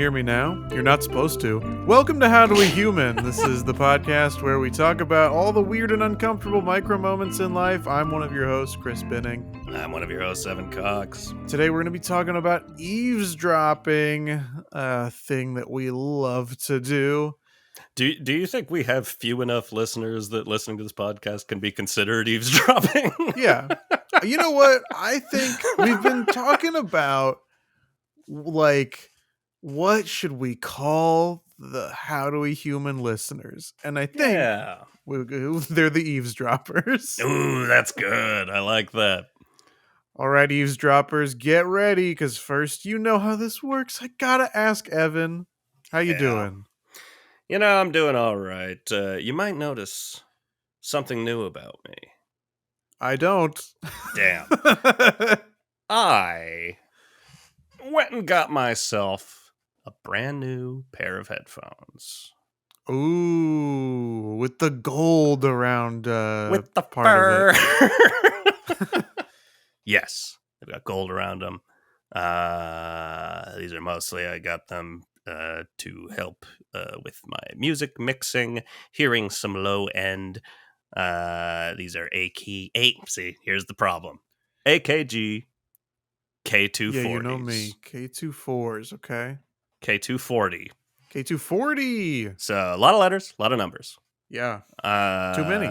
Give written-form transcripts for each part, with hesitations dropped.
hear me now? You're not supposed to. Welcome to HowDoWeHuman. This is the podcast where we talk about all the weird and uncomfortable micro moments in life. I'm one of your hosts, Chris Binning. I'm one of your hosts, Evan Cox. Today we're going to be talking about eavesdropping, a thing that we love to do. Do you think we have few enough listeners that listening to this podcast can be considered eavesdropping? Yeah. You know what? I think we've been talking about, like, what should we call the HowDoWeHuman listeners? And I think they're the eavesdroppers. Ooh, that's good. I like that. All right, eavesdroppers, get ready, because first, you know how this works. I gotta ask Evan, how you doing? You know, I'm doing all right. You might notice something new about me. I don't. Damn. I went and got myself a brand new pair of headphones. Ooh, with the gold around with the part fur. of it. Yes, they've got gold around them. These are mostly, I got them to help with my music mixing, hearing some low end. These are see, here's the problem. AKG K240s. Yeah, you know me. K24s, okay? K240. K240! So, a lot of letters, a lot of numbers. Yeah. Too many.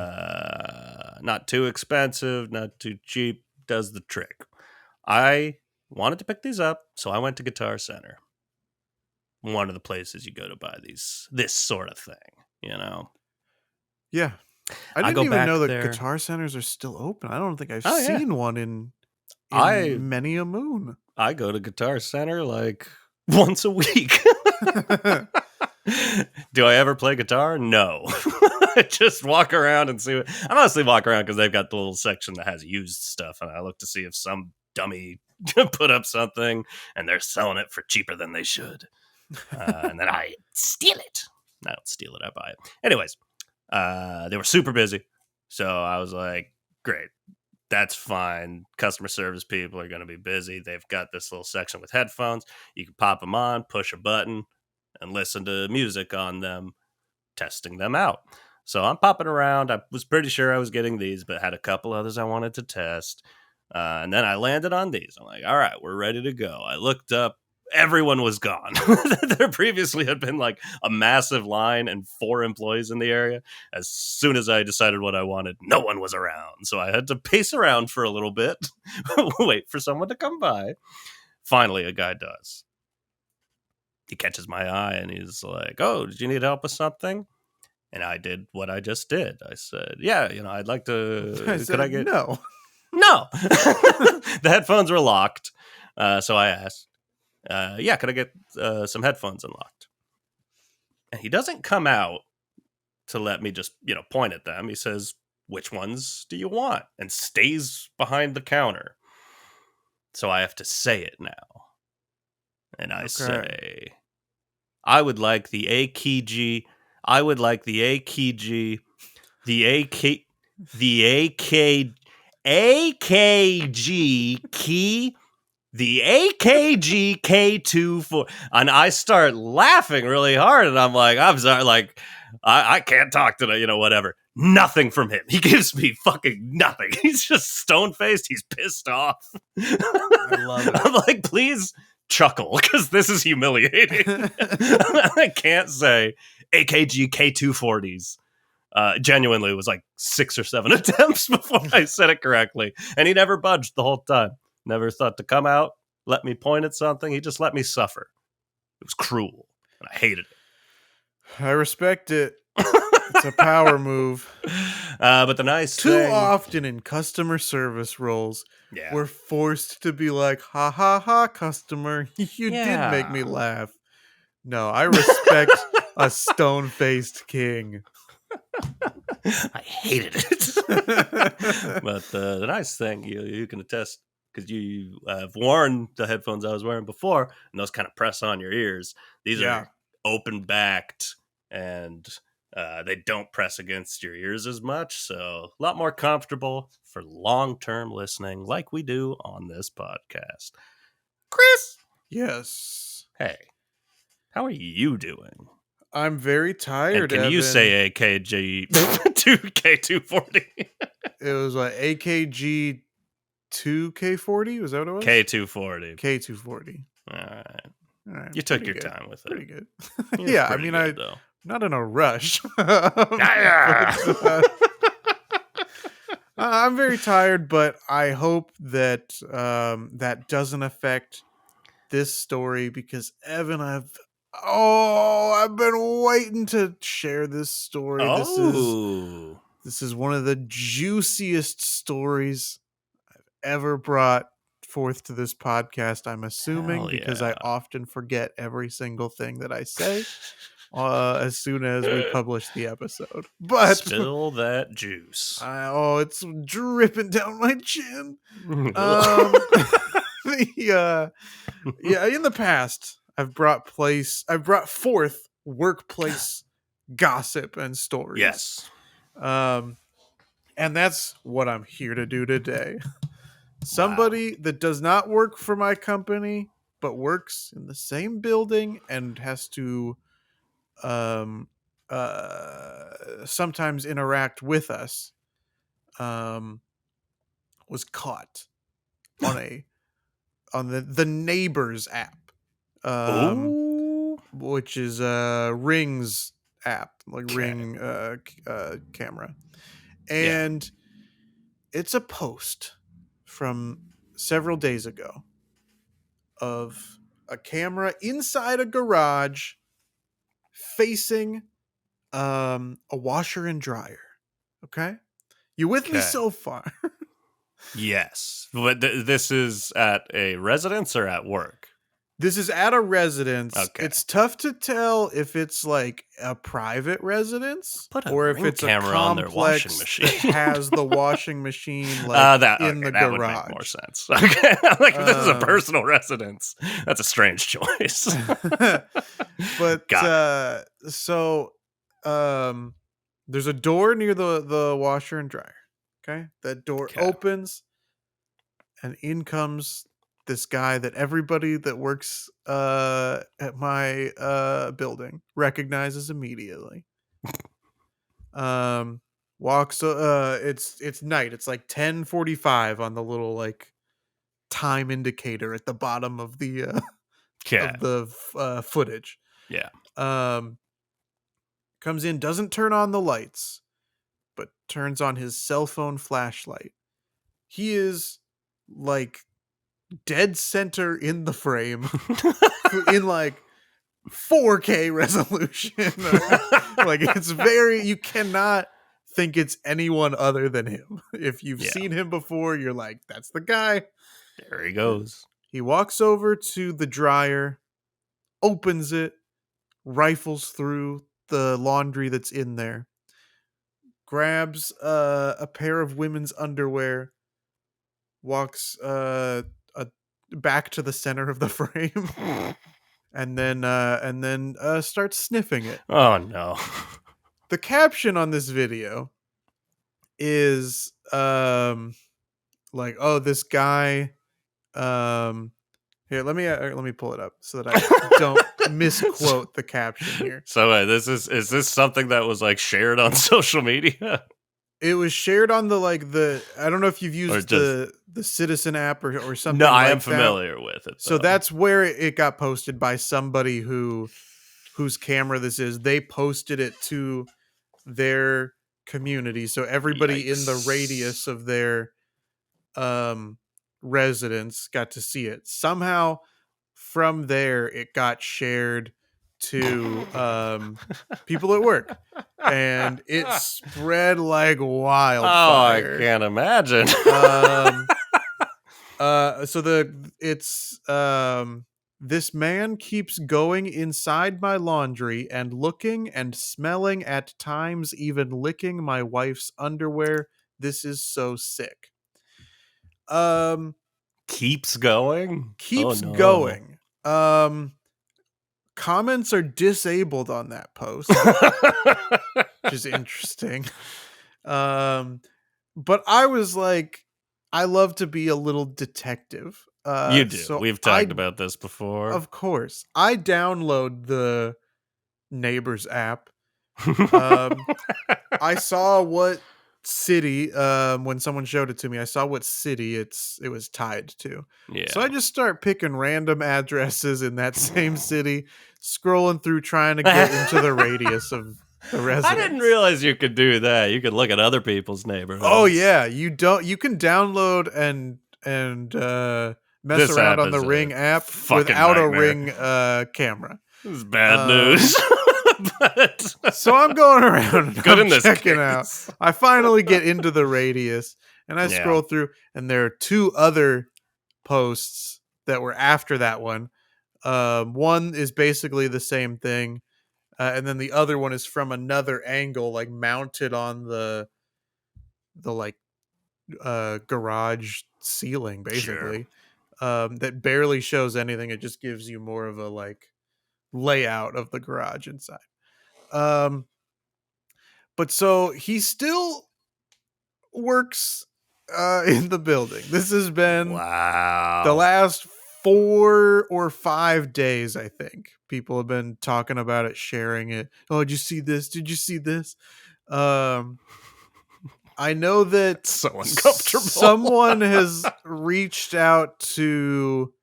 Not too expensive, not too cheap. Does the trick. I wanted to pick these up, so I went to Guitar Center. One of the places you go to buy this sort of thing, you know? Yeah. I didn't even know that Guitar Centers are still open. I don't think I've seen one in many a moon. I go to Guitar Center like once a week. Do I ever play guitar? No. I just walk around and see I mostly walk around because they've got the little section that has used stuff, and I look to see if some dummy put up something and they're selling it for cheaper than they should. And then I steal it. I don't steal it, I buy it. Anyways, they were super busy. So I was like, great, that's fine. Customer service people are going to be busy. They've got this little section with headphones. You can pop them on, push a button, and listen to music on them, testing them out. So I'm popping around. I was pretty sure I was getting these, but had a couple others I wanted to test. And then I landed on these. I'm like, all right, we're ready to go. I looked up. Everyone was gone. There previously had been like a massive line and 4 employees in the area. As soon as I decided what I wanted, no one was around. So I had to pace around for a little bit, wait for someone to come by. Finally, a guy does. He catches my eye and he's like, oh, did you need help with something? And I did what I just did. I said, yeah, I'd like to. Could I get no? No. The headphones were locked. So I asked, could I get some headphones unlocked? And he doesn't come out to let me just, point at them. He says, which ones do you want? And stays behind the counter. So I have to say it now. And I say, I would like the AKG. I would like the AKG. AKG key. The AKG K24. And I start laughing really hard. And I'm like, I'm sorry. Like, I can't talk to whatever. Nothing from him. He gives me fucking nothing. He's just stone-faced. He's pissed off. I love it. I'm like, please chuckle, because this is humiliating. I can't say AKG K240s. Genuinely, it was like 6 or 7 attempts before I said it correctly. And he never budged the whole time. Never thought to come out, let me point at something. He just let me suffer. It was cruel, and I hated it. I respect it. It's a power move. But the nice Too thing... often in customer service roles, we're forced to be like, ha ha ha, customer. You did make me laugh. No, I respect a stone-faced king. I hated it. But the nice thing, you can attest, because you have worn the headphones I was wearing before, and those kind of press on your ears. These are open-backed, and they don't press against your ears as much, so a lot more comfortable for long-term listening like we do on this podcast. Chris? Yes. Hey, How are you doing? I'm very And tired, can you Evan. say AKG 2K240? It was like AKG 2K40? Was that what it was? K240. K240. All right. All right, You took pretty your good. time with Pretty it. good. It's Yeah, I pretty mean, good, I'm though. not in a rush. Yeah. I'm very tired, but I hope that that doesn't affect this story because Evan, I've been waiting to share this story. Oh. This is one of the juiciest stories ever brought forth to this podcast, I'm assuming, Hell because yeah. I often forget every single thing that I say as soon as we publish the episode. But Spill that juice. it's dripping down my chin. Yeah, in the past, I've brought forth workplace gossip and stories. Yes. And that's what I'm here to do today. Somebody that does not work for my company, but works in the same building and has to um, sometimes interact with us, was caught on the Neighbors app, Oh. which is Ring's app, like Ring camera, and it's a post from several days ago of a camera inside a garage facing a washer and dryer. Okay? You with me so far? Yes. But this is at a residence or at work? This is at a residence. Okay. It's tough to tell if it's like a private residence or if Ring it's a camera on their washing complex machine. that has the washing machine like in the that garage. would make more sense. Okay. Like if this is a personal residence, that's a strange choice. But so there's a door near the washer and dryer. Okay? That door opens and in comes this guy that everybody that works at my building recognizes immediately. Walks it's night. It's like 10:45 on the little like time indicator at the bottom of the footage. Yeah. Comes in, doesn't turn on the lights, but turns on his cell phone flashlight. He is like dead center in the frame in like 4K resolution. Like it's you cannot think it's anyone other than him. If you've seen him before, you're like, that's the guy. There he goes. He walks over to the dryer, opens it, rifles through the laundry that's in there, grabs a pair of women's underwear, walks back to the center of the frame, and then starts sniffing it. Oh no. The caption on this video is like, oh, this guy here, let me pull it up so that I don't misquote the caption here. So is this something that was like shared on social media? It was shared on I don't know if you've used the Citizen app or something. No, I am familiar with it. So that's where it got posted by somebody whose camera this is. They posted it to their community, so everybody in the radius of their residents got to see it. Somehow from there it got shared to people at work, and it spread like wildfire. Oh, I can't imagine. This man keeps going inside my laundry and looking and smelling, at times even licking my wife's underwear. This is so sick. Keeps going? Keeps going. Comments are disabled on that post, which is interesting. But I was like, I love to be a little detective. You do. So We've talked about this before. of course, I download the Neighbors app. Um, I saw what city, when someone showed it to me, I saw what city it was tied to. So I Yeah. just start picking random addresses in that same city, scrolling through trying to get into the radius of the I didn't residents. realize you could do that. You could look at other people's Oh neighborhoods. yeah, you can download and mess This around app on the is a Ring app fucking without a nightmare. Ring camera. This is bad Um, news. But so I'm going around and good I'm in this checking out. case. I finally get into the radius and I Yeah. scroll through and there are two other posts that were after that one. One is basically the same thing, and then the other one is from another angle, like mounted on the like garage ceiling, Sure. basically. That barely shows anything. It just gives you more of a like layout of the garage inside. Um, but so he still works in the building. This has been the Wow. last 4 or 5 days, I think. People have been talking about it, sharing it. Oh, did you see this? Did you see this? Um, I know that It's so uncomfortable. someone has reached out to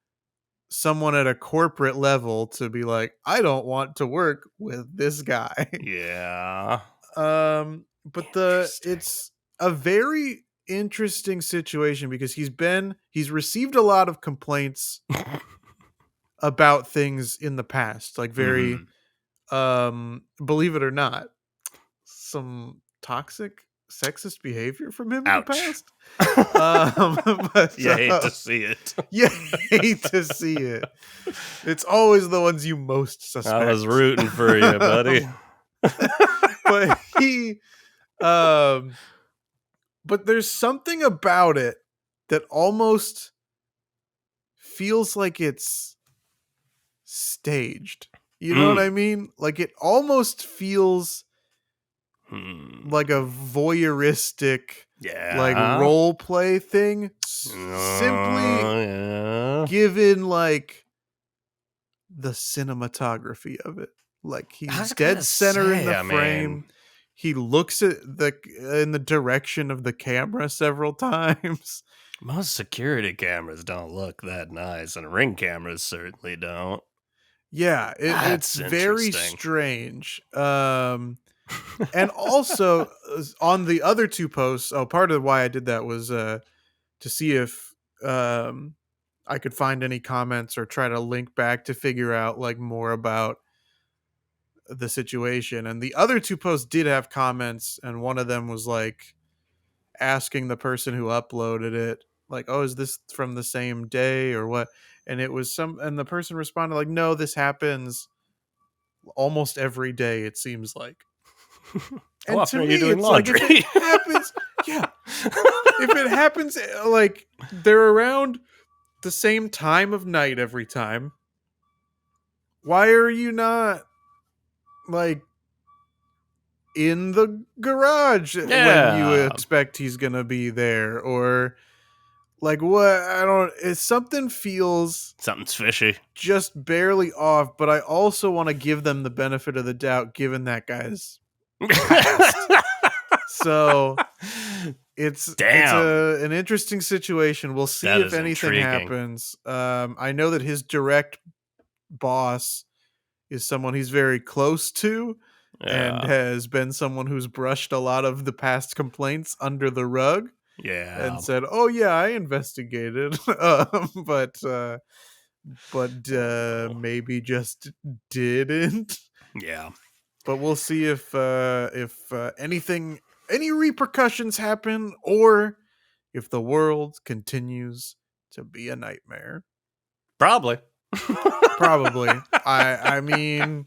someone at a corporate level to be like, I don't want to work with this guy. Yeah. But Interesting. it's a very interesting situation because he's received a lot of complaints about things in the past, like very Hmm. believe it or not, some toxic sexist behavior from him in the Ouch. past. But You hate to see it. you hate to see it. It's always the ones you most I was suspect. rooting for you, buddy. But he um but there's something about it that almost feels like it's staged. You know what I Mm. mean? Like it almost feels like a Hmm. voyeuristic like Yeah. role play thing, simply Yeah. given like the cinematography of it. Like I he's was dead gonna center in the say, I mean, frame. He looks at the in the direction of the camera several times. most security cameras don't look that nice, and Ring cameras certainly don't. Yeah, it's That's very interesting. strange. And also on the other two posts, part of why I did that was to see if um I could find any comments or try to link back to figure out like more about the situation. And the other two posts did have comments, and one of them was like asking the person who uploaded it, like, "Oh, is this from the same day or what?" And it was and the person responded like, "No, this happens almost every day. It seems like." How And to often are you me, doing it's like if it laundry? happens, yeah, if it happens, like they're around the same time of night every time, why are you not like in the garage when you Yeah. expect he's gonna be there? Or like what? I don't, it's something feels Something's fishy. just barely off, but I also want to give them the benefit of the doubt given that guy's past. So it's Damn. an interesting situation. We'll see That if is anything intriguing. happens. I know that his direct boss is someone he's very close to and Yeah. has been someone who's brushed a lot of the past complaints under the rug and Yeah. said, "Oh yeah, I investigated," but Oh. maybe just didn't. Yeah. But we'll see if anything, any repercussions happen, or if the world continues to be a nightmare. Probably. Probably. I mean,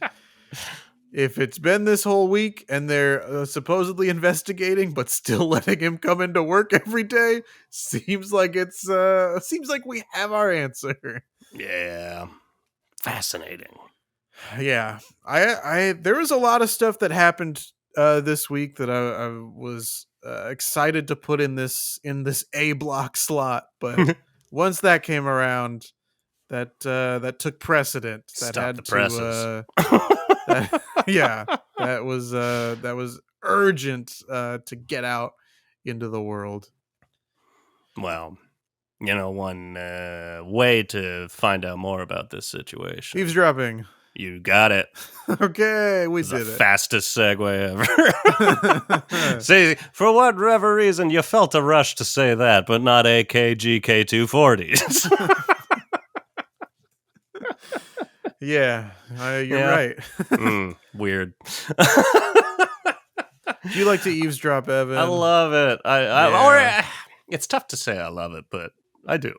if it's been this whole week and they're supposedly investigating but still letting him come into work every day, seems like we have our answer. Yeah. Fascinating. Yeah. I there was a lot of stuff that happened this week that I was excited to put in this A block slot, but once that came around, that took precedent. That Stop the had presses. to that yeah, that was urgent to get out into the world. Well, one way to find out more about this situation. Eavesdropping. You got it. Okay, we This is the did it. fastest segue ever. See, for whatever reason, you felt a rush to say that, but not AKGK240s. Yeah, you're Yeah. right. Weird. Do you like to eavesdrop, Evan? I love it. Yeah. It's tough to say I love it, but I do.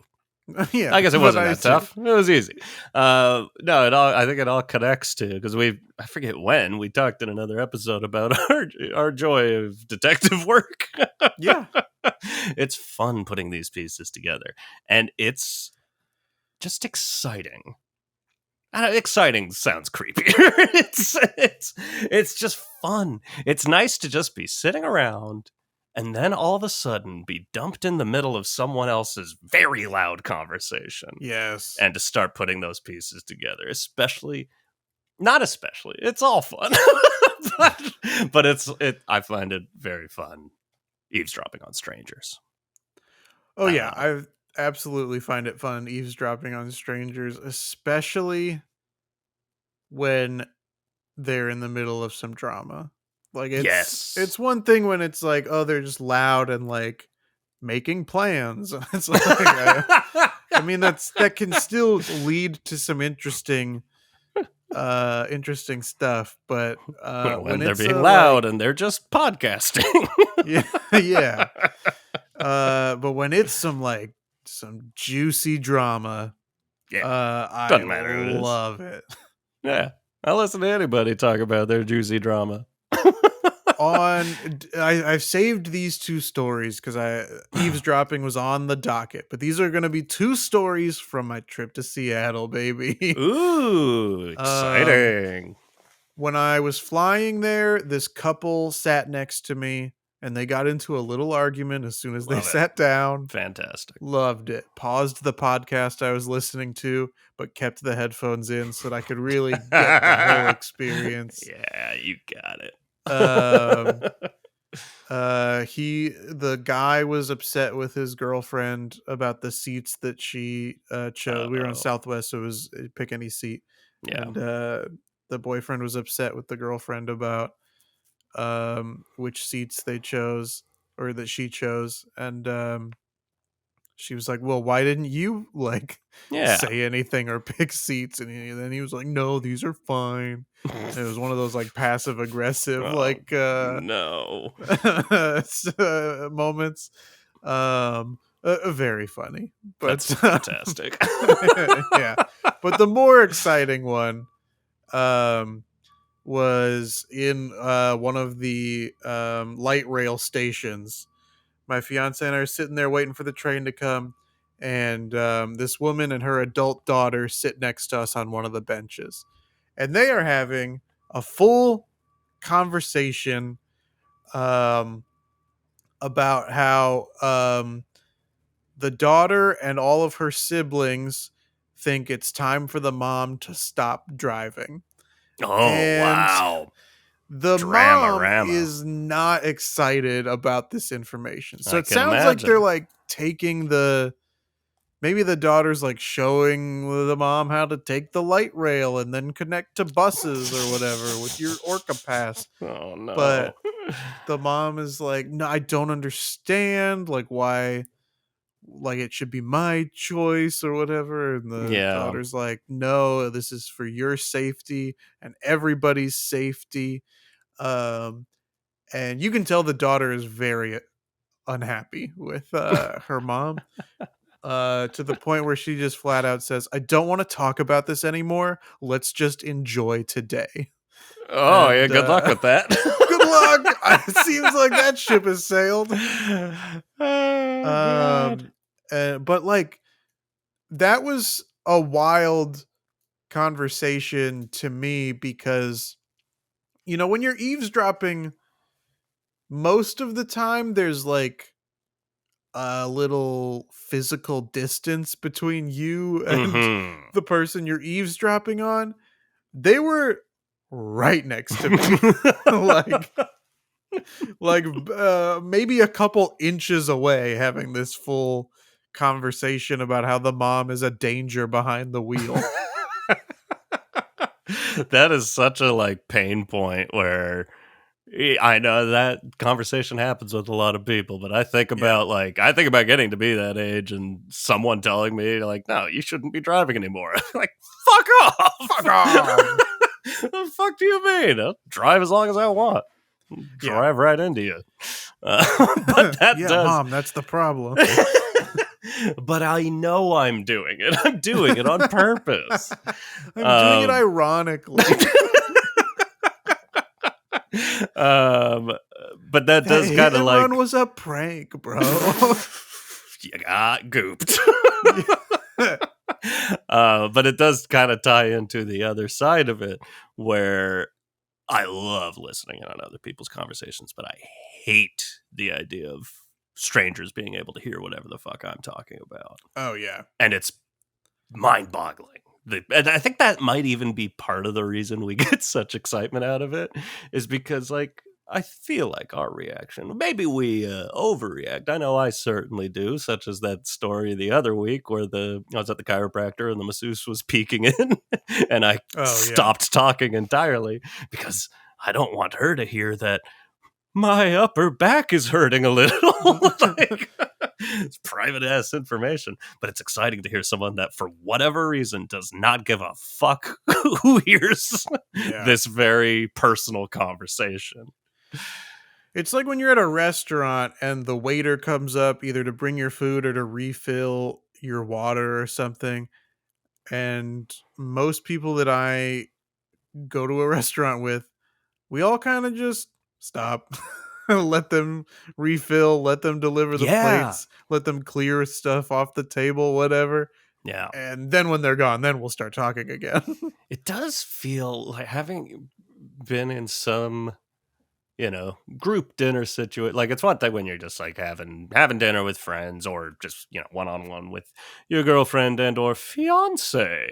Yeah, I guess it but wasn't I that see. tough. It was easy. No, I think it all connects to because I forget when we talked in another episode about our joy of detective work. Yeah. It's fun putting these pieces together, and it's just exciting. Exciting sounds creepy. It's just fun. It's nice to just be sitting around and then all of a sudden be dumped in the middle of someone else's very loud conversation. Yes. And to start putting those pieces together, not especially, it's all fun. but I find it very fun eavesdropping on strangers. Oh yeah, I absolutely find it fun eavesdropping on strangers, especially when they're in the middle of some drama. Like Yes. it's one thing when it's like, oh, they're just loud and like making plans. It's like I mean that can still lead to some interesting stuff, but when when they're it's being like loud and they're just podcasting. yeah, yeah. But when it's some juicy drama, Yeah. I Doesn't matter who it is. love it. Yeah. I'll listen to anybody talk about their juicy drama. I've saved these two stories because eavesdropping was on the docket, but these are going to be two stories from my trip to Seattle, baby. Ooh, exciting. When I was flying there, this couple sat next to me and they got into a little argument as soon as they sat down. Fantastic. Loved it. Paused the podcast I was listening to, but kept the headphones in so that I could really get the whole experience. Yeah, you got it. The guy was upset with his girlfriend about the seats that she chose. We were on Southwest, so it was pick any seat. Yeah. And the boyfriend was upset with the girlfriend about which seats they chose or that she chose. And she was like, well, why didn't you say anything or pick seats? And then he was like, no, these are fine. And it was one of those like passive aggressive no moments. Very funny, but that's fantastic. Yeah. But the more exciting one was in one of the light rail stations. My fiance and I are sitting there waiting for the train to come, and this woman and her adult daughter sit next to us on one of the benches, and they are having a full conversation about how the daughter and all of her siblings think it's time for the mom to stop driving. Wow. The mom is not excited about this information. So it sounds like they're like taking maybe the daughter's like showing the mom how to take the light rail and then connect to buses or whatever with your Orca pass. Oh no. But the mom is like, no, I don't understand why it should be my choice or whatever. And the daughter's like, no, this is for your safety and everybody's safety. And you can tell the daughter is very unhappy with her mom to the point where she just flat out says, I don't want to talk about this anymore. Let's just enjoy today. Oh, yeah, good luck with that. Good luck. It seems like that ship has sailed. But that was a wild conversation to me because when you're eavesdropping, most of the time there's a little physical distance between you and Mm-hmm. the person you're eavesdropping on, they were right next to me. like maybe a couple inches away, having this full conversation about how the mom is a danger behind the wheel. That is such a like pain point where I know that conversation happens with a lot of people, but Yeah. I think about getting to be that age and someone telling me like, no, you shouldn't be driving anymore. Like, fuck Fuck off. off. The fuck do you mean? I'll drive as long as I want. Yeah. Drive right into you. But that Yeah, does. mom, that's the problem. But I know I'm doing it. I'm doing it on purpose. I'm doing it ironically. um, but that That does hit kind of and like run was a prank, bro. you got gooped. But it does kind of tie into the other side of it, where I love listening in on other people's conversations, but I hate the idea of strangers being able to hear whatever the fuck I'm talking about. Oh yeah. And it's mind-boggling. And I think that might even be part of the reason we get such excitement out of it, is because like I feel like our reaction, maybe we overreact. I know I certainly do, such as that story the other week where I was at the chiropractor and the masseuse was peeking in and I Oh yeah. stopped talking entirely because I don't want her to hear that my upper back is hurting a little. Like, it's private ass information, but it's exciting to hear someone that, for whatever reason, does not give a fuck who hears Yeah. this very personal conversation. It's like when you're at a restaurant and the waiter comes up either to bring your food or to refill your water or something. And most people that I go to a restaurant with, we all kind of just stop, let them refill, let them deliver the Yeah. plates, let them clear stuff off the table, whatever. Yeah. And then when they're gone, then we'll start talking again. It does feel like, having been in some group dinner situation. Like, it's one thing when you're just like having dinner with friends, or just one on one with your girlfriend and or fiance.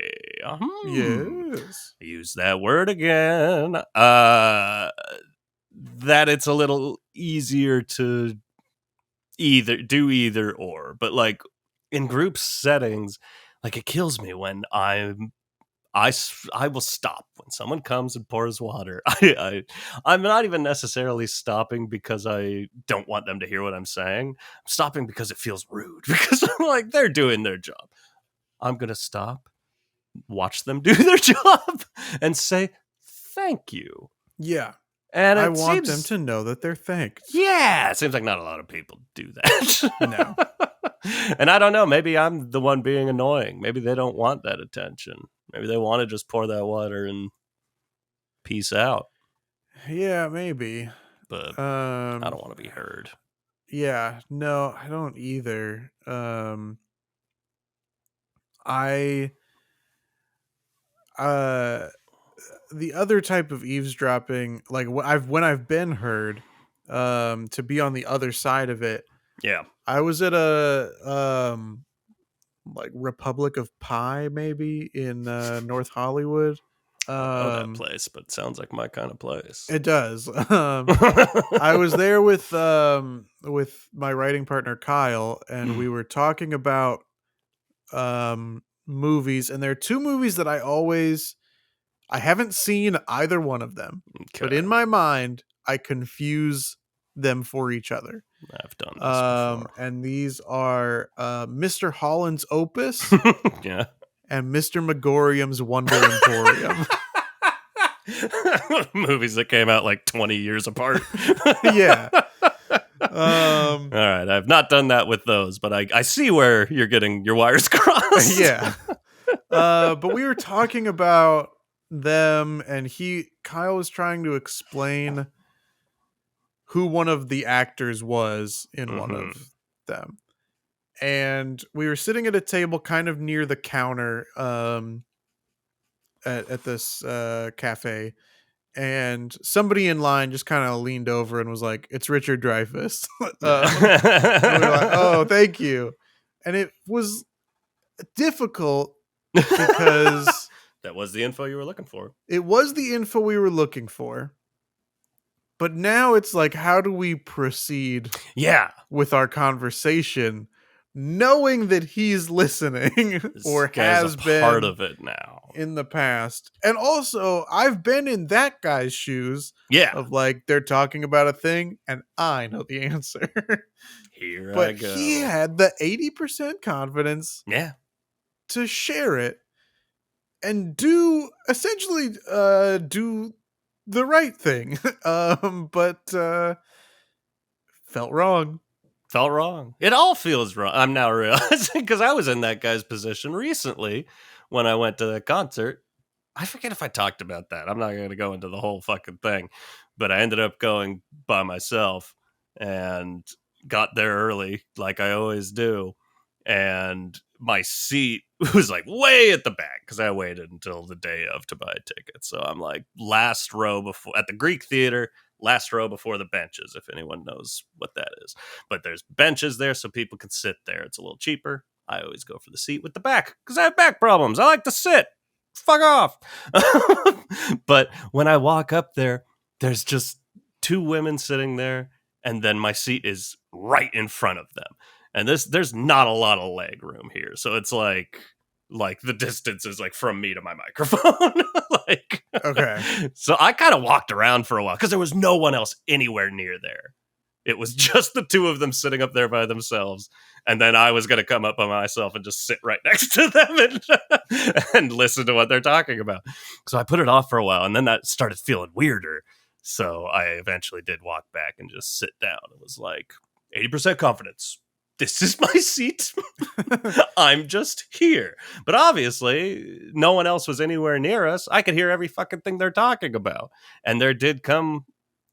Yes. Use that word again. That it's a little easier to either or, but like in group settings, like it kills me when I will stop when someone comes and pours water. I'm not even necessarily stopping because I don't want them to hear what I'm saying. I'm stopping because it feels rude, because I'm like, they're doing their job. I'm going to stop, watch them do their job, and say, thank you. Yeah. And I it want them seems, to know that they're thanked. yeah, it seems like not a lot of people do that. No. And I don't know, maybe I'm the one being annoying. Maybe they don't want that attention. Maybe they want to just pour that water and peace out. Yeah, maybe. But I Um don't want to be heard. yeah, no, I don't either. I uh the other type of eavesdropping, like when I've been heard, to be on the other side of it. Yeah. I was at a like Republic of Pie maybe in North Hollywood. I don't know that Um place, but it sounds like my kind of place. it does. I was there with my writing partner Kyle, and we were talking about movies, and there are two movies that I haven't seen either one of them, but Okay. in my mind I confuse them for each other. I've done this before. And these are Mr. Holland's Opus Yeah. and Mr. Megorium's Wonder Emporium. Movies that came out like 20 years apart. Yeah. All right. I've not done that with those, but I see where you're getting your wires crossed. Yeah. But we were talking about them, and Kyle was trying to explain who one of the actors was in one Mhm. of them. And we were sitting at a table kind of near the counter at this cafe, and somebody in line just kind of leaned over and was like, "It's Richard Dreyfuss." And we were like, "Oh, thank you." And it was difficult because That was the info you were looking for. it was the info we were looking for. But now it's like, how do we proceed Yeah. with our conversation, knowing that he's listening This or guy's has a part been of it now. in the past? And also, I've been in that guy's shoes Yeah. of like, they're talking about a thing and I know the answer. Here I But go. he had the 80% confidence Yeah. to share it and do essentially do the right thing. But felt wrong. Felt wrong. It all feels wrong. I'm now realizing because I was in that guy's position recently when I went to the concert. I forget if I talked about that. I'm not going to go into the whole fucking thing, but I ended up going by myself and got there early, like I always do. And my seat was like way at the back because I waited until the day of to buy a ticket. So I'm like last row before at the Greek Theater, last row before the benches, if anyone knows what that is. But there's benches there so people can sit there. It's a little cheaper. I always go for the seat with the back because I have back problems. I like to sit. Fuck off. But when I walk up there, there's just two women sitting there, and then my seat is right in front of them. And there's not a lot of leg room here. So it's like the distance is like from me to my microphone. Like Okay. So I kind of walked around for a while because there was no one else anywhere near there. It was just the two of them sitting up there by themselves. And then I was going to come up by myself and just sit right next to them and listen to what they're talking about. So I put it off for a while, and then that started feeling weirder. So I eventually did walk back and just sit down. It was like 80% confidence. This is my seat. I'm just here. But obviously, no one else was anywhere near us. I could hear every fucking thing they're talking about. And there did come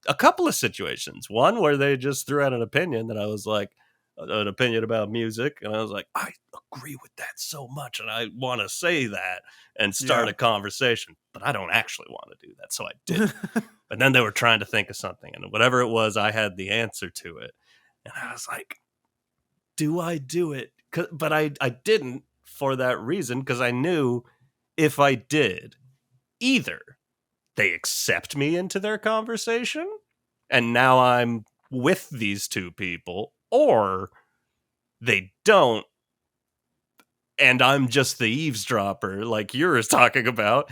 a couple of situations. One where they just threw out an opinion that I was like, an opinion about music. And I was like, I agree with that so much. And I want to say that and start a conversation. But I don't actually want to do that. So I did. But then they were trying to think of something. And whatever it was, I had the answer to it. And I was like, do I do it? But I didn't for that reason, because I knew if I did, either they accept me into their conversation and now I'm with these two people, or they don't and I'm just the eavesdropper like you're talking about,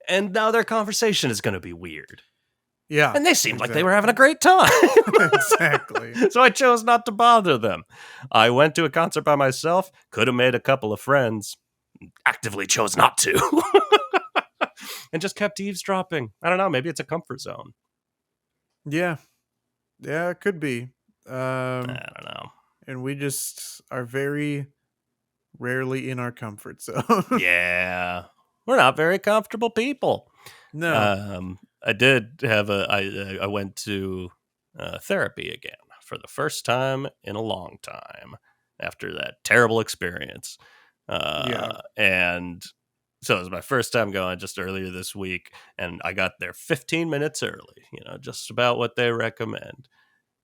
and now their conversation is going to be weird. Yeah. And they seemed like they were having a great time. Exactly. So I chose not to bother them. I went to a concert by myself, could have made a couple of friends, actively chose not to. And just kept eavesdropping. I don't know, maybe it's a comfort zone. Yeah. Yeah, it could be. I don't know. And we just are very rarely in our comfort zone. Yeah. We're not very comfortable people. No. I did have I went to therapy again for the first time in a long time after that terrible experience. And so it was my first time going just earlier this week, and I got there 15 minutes early, just about what they recommend.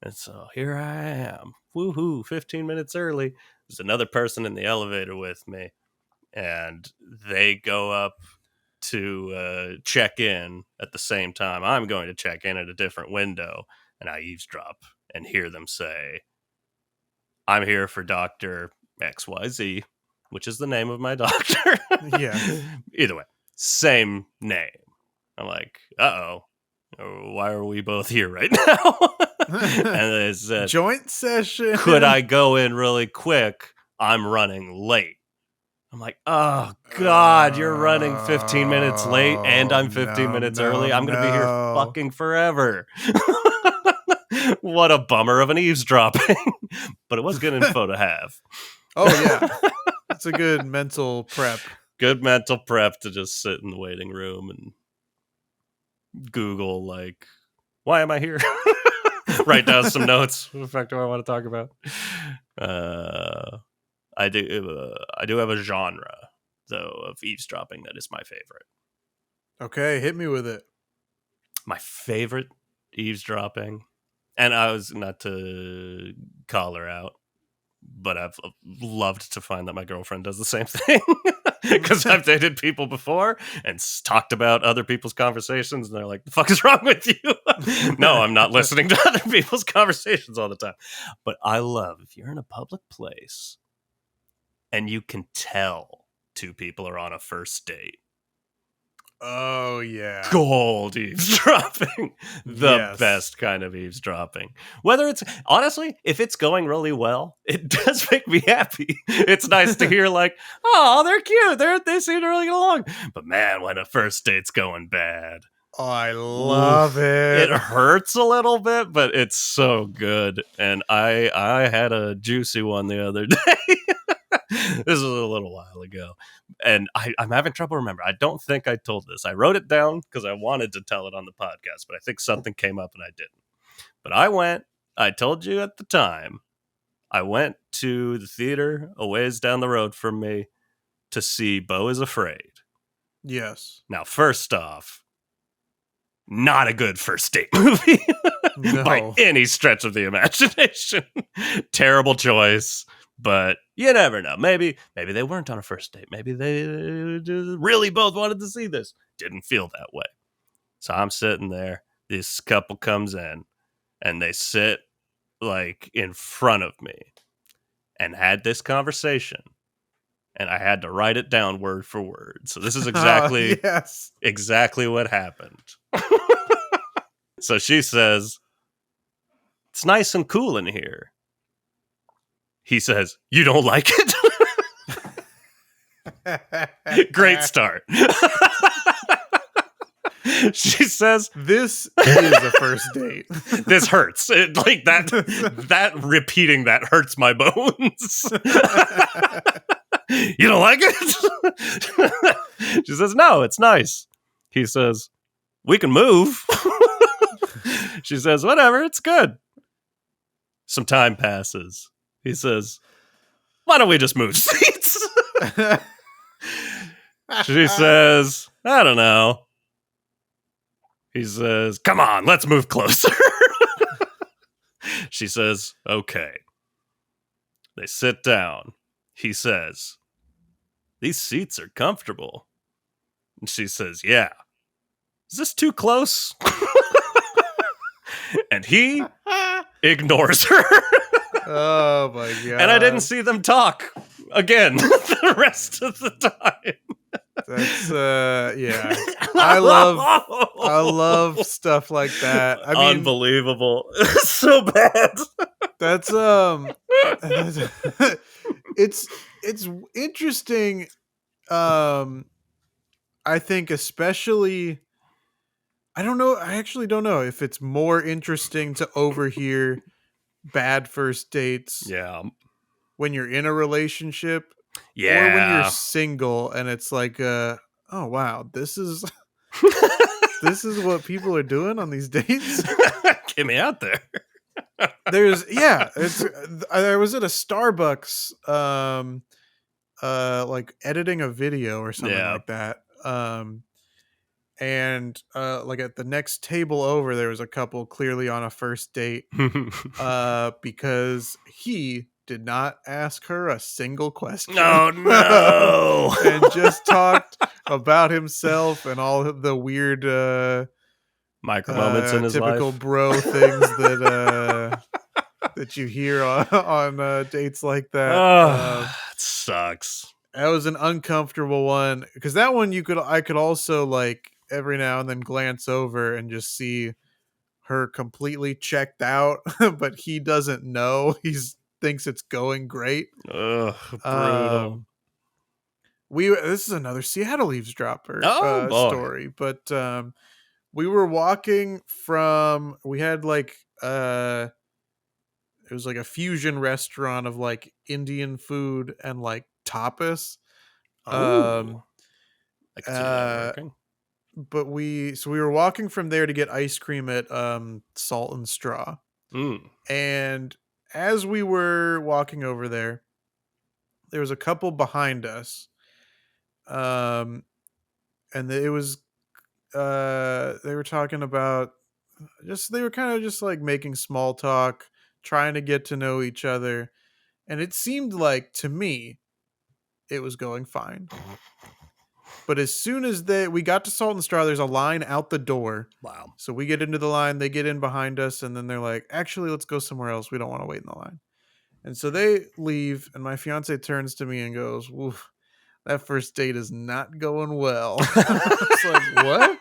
And so here I am, woohoo, 15 minutes early. There's another person in the elevator with me, and they go up to check in at the same time I'm going to check in at a different window, and I eavesdrop and hear them say, I'm here for Dr. XYZ, which is the name of my doctor. Yeah. Either way, same name. I'm like, uh-oh, why are we both here right now? And they said, joint session. could I go in really quick? I'm running late. I'm like, oh, God, you're running 15 minutes late and I'm 15 minutes early. I'm going to be here fucking forever. What a bummer of an eavesdropping. But it was good info to have. Oh, yeah. It's a good mental prep. Good mental prep to just sit in the waiting room and Google, like, why am I here? Write down some notes. What the fuck do I want to talk about? I do have a genre, though, of eavesdropping that is my favorite. Okay, hit me with it. My favorite eavesdropping, and I was not to call her out, but I've loved to find that my girlfriend does the same thing because I've dated people before and talked about other people's conversations, and they're like, "The fuck is wrong with you?" No, I'm not listening to other people's conversations all the time. But I love if you're in a public place and you can tell two people are on a first date. Oh yeah. Gold eavesdropping. The Yes. best kind of eavesdropping. Whether it's honestly, if it's going really well, it does make me happy. It's nice to hear like, oh, they're cute. They seem to really get along. But man, when a first date's going bad, Oh, I love it. it hurts a little bit, but it's so good. And I had a juicy one the other day. This was a little while ago, and I'm having trouble remembering. I don't think I told this. I wrote it down because I wanted to tell it on the podcast, but I think something came up and I didn't. But I told you at the time, I went to the theater a ways down the road from me to see Beau is Afraid. Yes. Now, first off, not a good first date movie by any stretch of the imagination. Terrible choice. But you never know. Maybe they weren't on a first date. Maybe they just really both wanted to see this. Didn't feel that way. So I'm sitting there. This couple comes in, and they sit like in front of me and had this conversation. And I had to write it down word for word. So this is exactly what happened. So she says, "It's nice and cool in here." He says, "You don't like it?" Great start. She says, "This is a first date." This hurts. Like that repeating that hurts my bones. You don't like it? She says, "No, it's nice." He says, "We can move." She says, "Whatever, it's good." Some time passes. He says, "Why don't we just move seats?" She says, "I don't know." He says, "Come on, let's move closer." She says, "Okay." They sit down. He says, "These seats are comfortable." And she says, "Yeah." "Is this too close?" And he ignores her. Oh my god. And I didn't see them talk again the rest of the time. That's yeah. I love stuff like that. I mean, unbelievable. It's so bad. That's it's interesting. I think especially I don't know. I actually don't know if it's more interesting to overhear bad first dates when you're in a relationship or when you're single and it's like oh wow, this is this is what people are doing on these dates. Get me out there. I was at a Starbucks like editing a video or something like that. And like at the next table over there was a couple clearly on a first date because he did not ask her a single question. No. And just talked about himself and all the weird micro moments in his typical life. bro things that that you hear on dates like that. It sucks. That was an uncomfortable one because that one I could also like every now and then glance over and just see her completely checked out, but he doesn't know. He thinks it's going great. Brutal. This is another Seattle eavesdropper story, but we were walking from. We had like it was like a fusion restaurant of like Indian food and like tapas. I can see that working. But we were walking from there to get ice cream at Salt and Straw. And as we were walking over there was a couple behind us. And it was they were talking about they were kind of just like making small talk, trying to get to know each other, and it seemed like to me it was going fine. But as soon as we got to Salt and Straw, there's a line out the door. Wow. So we get into the line, they get in behind us, and then they're like, actually, let's go somewhere else. We don't want to wait in the line. And so they leave, and my fiance turns to me and goes, "Oof, that first date is not going well." It's like, what?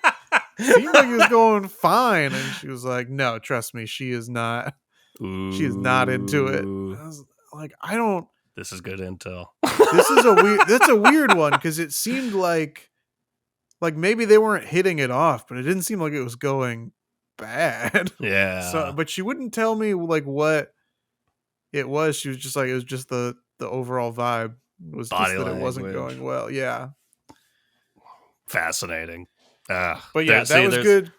Seemed like it was going fine. And she was like, no, trust me, she is not. She is not into it. I was like, I don't. This is good intel. This is that's a weird one, because it seemed like maybe they weren't hitting it off, but it didn't seem like it was going bad. Yeah. So, but she wouldn't tell me like what it was. She was just like, it was just the overall vibe. It was Body just that language. it wasn't going well. Yeah. Fascinating. But yeah, that was good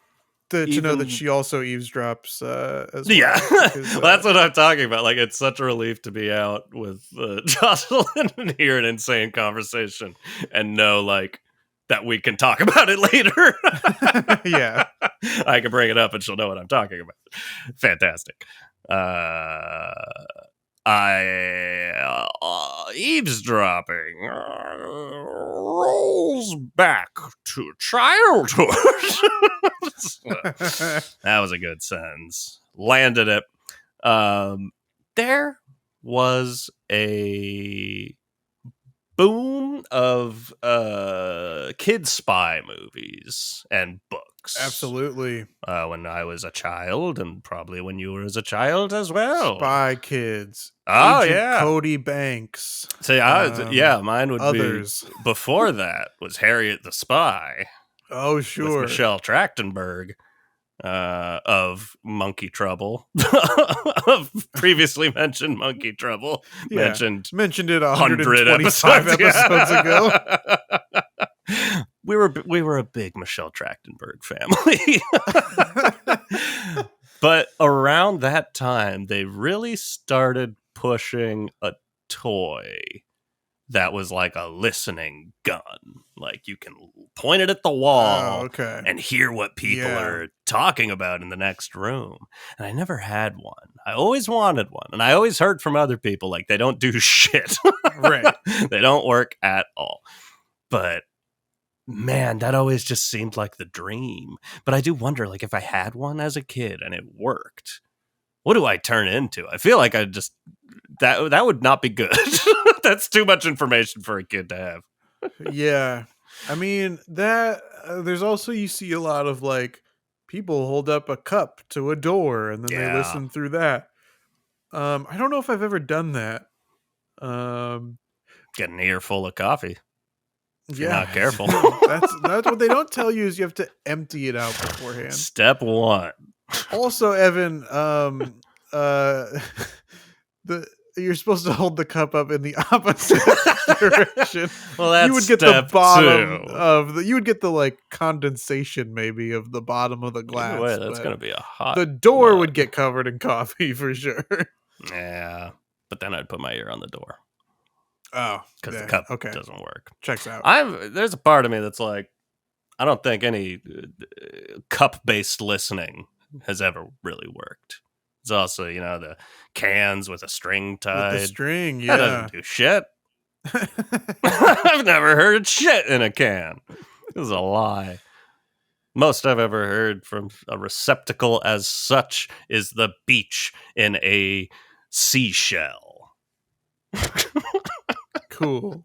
to know that she also eavesdrops as well. Yeah. Well, that's what I'm talking about. Like, it's such a relief to be out with Jocelyn and hear an insane conversation and know, like, that we can talk about it later. Yeah. I can bring it up and she'll know what I'm talking about. Fantastic. Eavesdropping rolls back to childhood. That was a good sentence. Landed it. There was a boom of kid spy movies and books. Absolutely. When I was a child, and probably when you were as a child as well. Spy Kids. Oh, Agent yeah. Cody Banks. See, mine would others. be before that was Harriet the Spy. Oh, sure. With Michelle Trachtenberg of Monkey Trouble. Of previously mentioned Monkey Trouble. Yeah. Mentioned it 125 episodes ago. We were a big Michelle Trachtenberg family. But around that time, they really started pushing a toy that was like a listening gun. Like, you can point it at the wall and hear what people are talking about in the next room. And I never had one. I always wanted one. And I always heard from other people, like, they don't do shit. Right. They don't work at all. But man, that always just seemed like the dream. But I do wonder, like, if I had one as a kid and it worked, what do I turn into? I feel like I just that would not be good. That's too much information for a kid to have. Yeah. I mean, that there's also, you see a lot of like people hold up a cup to a door and then they listen through that. I don't know if I've ever done that. Get an earful of coffee. If you're not careful. that's what they don't tell you, is you have to empty it out beforehand. Step one. Also, Evan, you're supposed to hold the cup up in the opposite direction. Well, that's you would get step the bottom two. of you would get the like condensation maybe of the bottom of the glass. Wait, that's gonna be a hot. The door mug. would get covered in coffee for sure. Yeah, but then I'd put my ear on the door. Oh, because the cup doesn't work. Checks out. There's a part of me that's like, I don't think any cup-based listening has ever really worked. It's also, the cans with a string tied. With the string, yeah. That doesn't do shit. I've never heard shit in a can. This is a lie. Most I've ever heard from a receptacle as such is the beach in a seashell. Cool.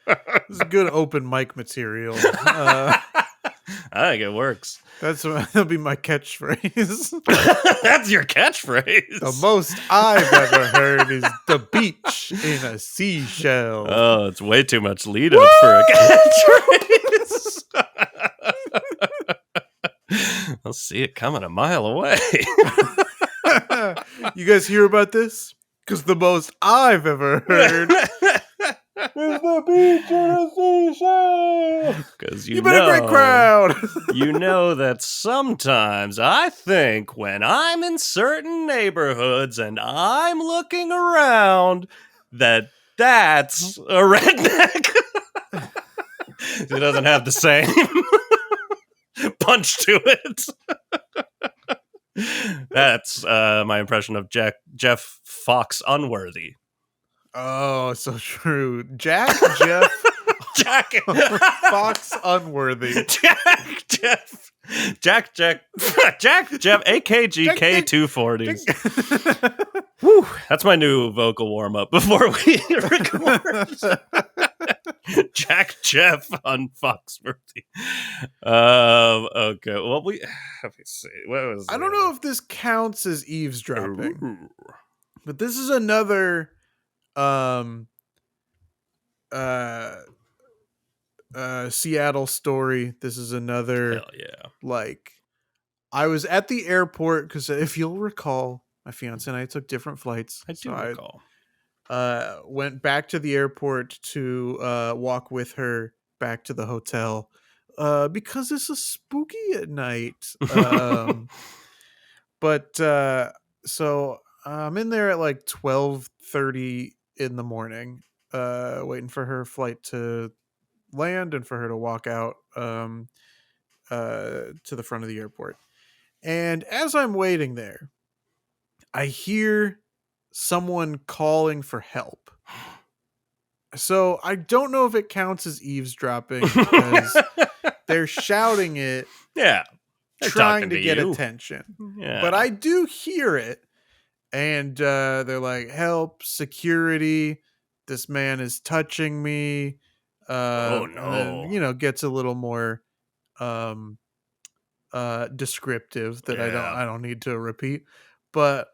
This is good open mic material. I think it works. That'll be my catchphrase. That's your catchphrase. The most I've ever heard is the beach in a seashell. Oh, it's way too much lead up for a catchphrase. I'll see it coming a mile away. You guys hear about this? Because the most I've ever heard is the beach in a seashell. Because you've been a great crowd. You know that sometimes I think when I'm in certain neighborhoods and I'm looking around that's a redneck. He doesn't have the same punch to it. That's my impression of Jeff Fox Unworthy. Oh, so true. Jeff Jack Fox Unworthy. Jeff AKGK 240s. Woo, that's my new vocal warm up before we record. Jeff on Foxworthy. Okay. Well, let me see. What was I don't know if this counts as eavesdropping, but this is another Seattle story. This is another hell yeah. like I was at the airport because if you'll recall, my fiance and I took different flights. I do recall. Went back to the airport to walk with her back to the hotel because it's a spooky at night. But so I'm in there at like 12:30 in the morning, waiting for her flight to land and for her to walk out to the front of the airport. And as I'm waiting there, I hear someone calling for help. So I don't know if it counts as eavesdropping because they're shouting it, Yeah. They're trying to talking get you. attention. Yeah. But I do hear it. And they're like, help, security. This man is touching me. Oh, And then, no. gets a little more descriptive that Yeah. I don't need to repeat. But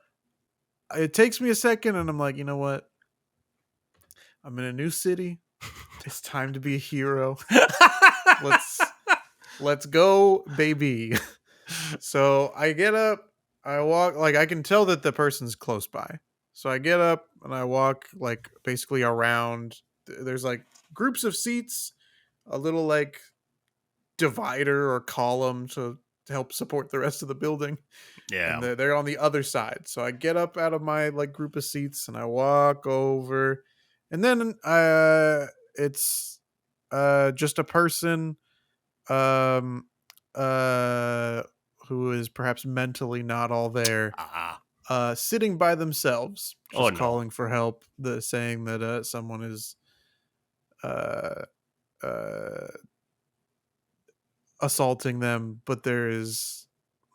it takes me a second and I'm like, you know what? I'm in a new city. It's time to be a hero. Let's go, baby. So I get up, I walk, like I can tell that the person's close by. So I get up and I walk like basically around. There's like groups of seats, a little like divider or column to help support the rest of the building. Yeah. And they're on the other side. So I get up out of my like group of seats and I walk over, and then it's just a person um who is perhaps mentally not all there, sitting by themselves, just Oh, no. calling for help, saying that someone is uh assaulting them, but there's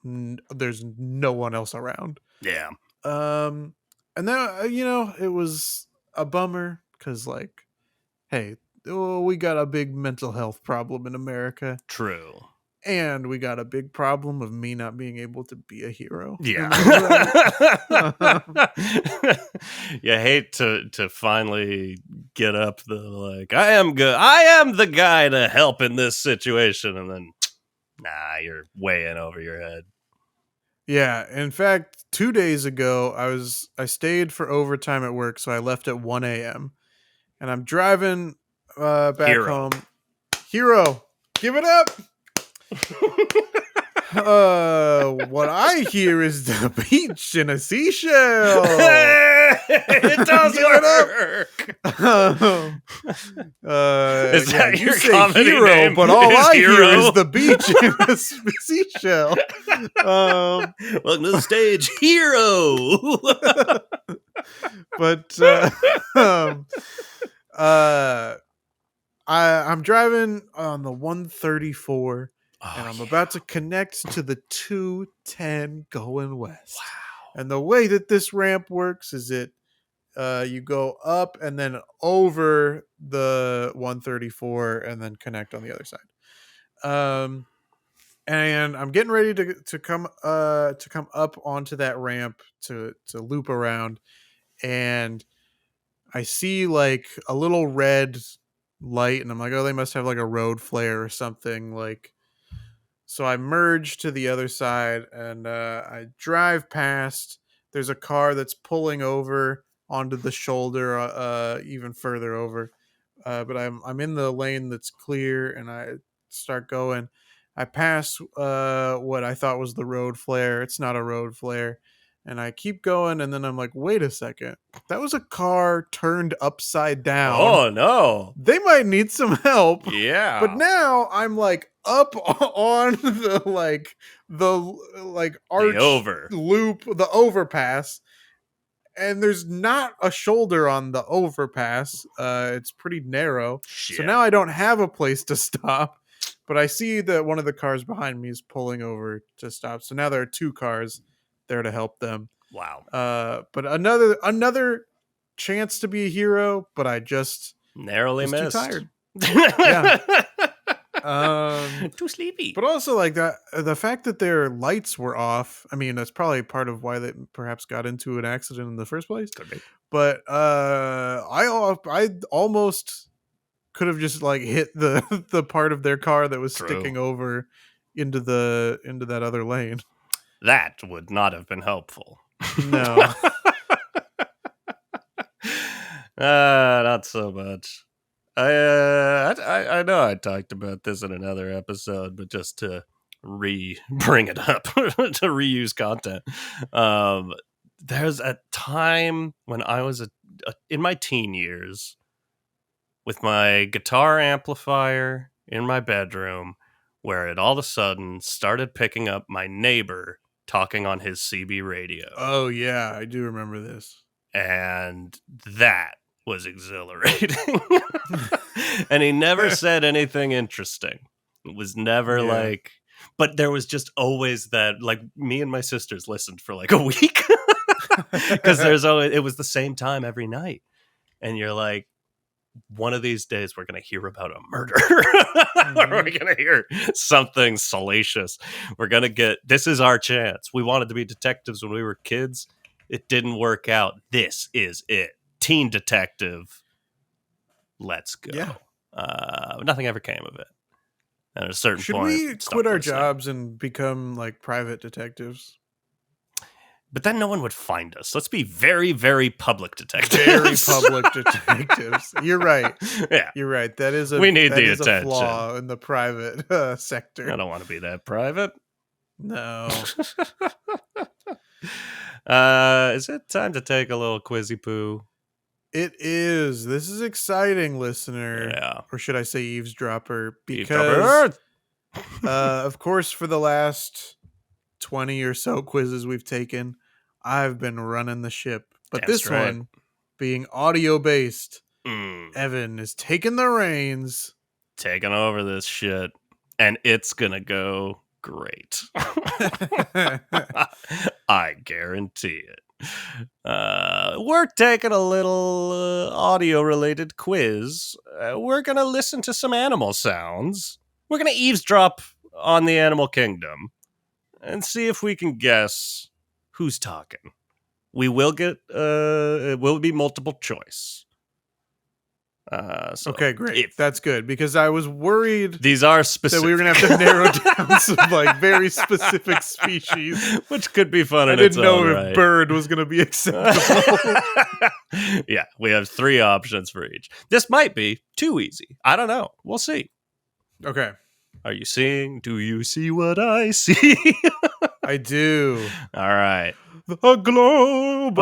no one else around. Yeah. And then it was a bummer because like, hey, we got a big mental health problem in America, True. and we got a big problem of me not being able to be a hero. Yeah. Right? You hate to finally get up the like, I am good. I am the guy to help in this situation, and then nah, you're way in over your head. Yeah, in fact, 2 days ago, I stayed for overtime at work, so I left at 1 a.m. and I'm driving back Hero. home. Hero, give it up. What I hear is the beach and a seashell. It does Give it up. Is that you your say comedy hero, name? but all Is I hear Hero? is the beach and a seashell. Welcome to the stage, Hero. But I'm driving on the 134. And I'm about to connect to the 210 going west. Wow. And the way that this ramp works is you go up and then over the 134 and then connect on the other side. And I'm getting ready to come up onto that ramp to loop around, and I see like a little red light, and I'm like, oh, they must have like a road flare or something like. So I merge to the other side and I drive past. There's a car that's pulling over onto the shoulder, even further over. But I'm in the lane that's clear, and I start going. I pass what I thought was the road flare. It's not a road flare, And I keep going, and then I'm like, wait a second. That was a car turned upside down. Oh no. They might need some help. Yeah. But now I'm like up on the arch loop, the overpass, and there's not a shoulder on the overpass. It's pretty narrow. Shit. So now I don't have a place to stop. But I see that one of the cars behind me is pulling over to stop. So now there are 2 cars there to help them. Wow. But another chance to be a hero, but I just narrowly was missed. too tired. Yeah. Too sleepy. But also like that, the fact that their lights were off. I mean, that's probably part of why they perhaps got into an accident in the first place. Could be. But I almost could have just like hit the part of their car that was sticking over into that other lane. That would not have been helpful. No. Not so much. I know I talked about this in another episode, but just to bring it up, to reuse content. There's a time when I was in my teen years with my guitar amplifier in my bedroom, where it all of a sudden started picking up my neighbor talking on his CB radio. Oh yeah, I do remember this. And that was exhilarating. And he never said anything interesting. It was never like, but there was just always that, like, me and my sisters listened for like a week because it was the same time every night. And you're like, one of these days we're going to hear about a murder. Or we're going to hear something salacious. We're going to this is our chance. We wanted to be detectives when we were kids. It didn't work out. This is it. Teen detective. Let's go. Yeah. Nothing ever came of it. And at a certain point, should we quit our jobs and become like private detectives? But then no one would find us. Let's be very, very public detectives. Very public detectives. You're right. Yeah, you're right. That is we need the attention. A flaw in the private sector. I don't want to be that private. No. Is it time to take a little quizzy poo? It is. This is exciting, listener. Yeah. Or should I say eavesdropper? Because, of course, for the last 20 or so quizzes we've taken, I've been running the ship. But this one, being audio-based, Evan is taking the reins. Taking over this shit. And it's going to go great. I guarantee it. We're taking a little audio-related quiz. We're going to listen to some animal sounds. We're going to eavesdrop on the animal kingdom and see if we can guess who's talking. We will get, it will be multiple choice. Okay, great. That's good, because I was worried these are specific. That we were going to have to narrow down some like very specific species. Which could be fun. I didn't know if bird was going to be acceptable. Yeah, we have 3 options for each. This might be too easy. I don't know. We'll see. Okay. Are you seeing? Do you see what I see? I do. All right. A globe.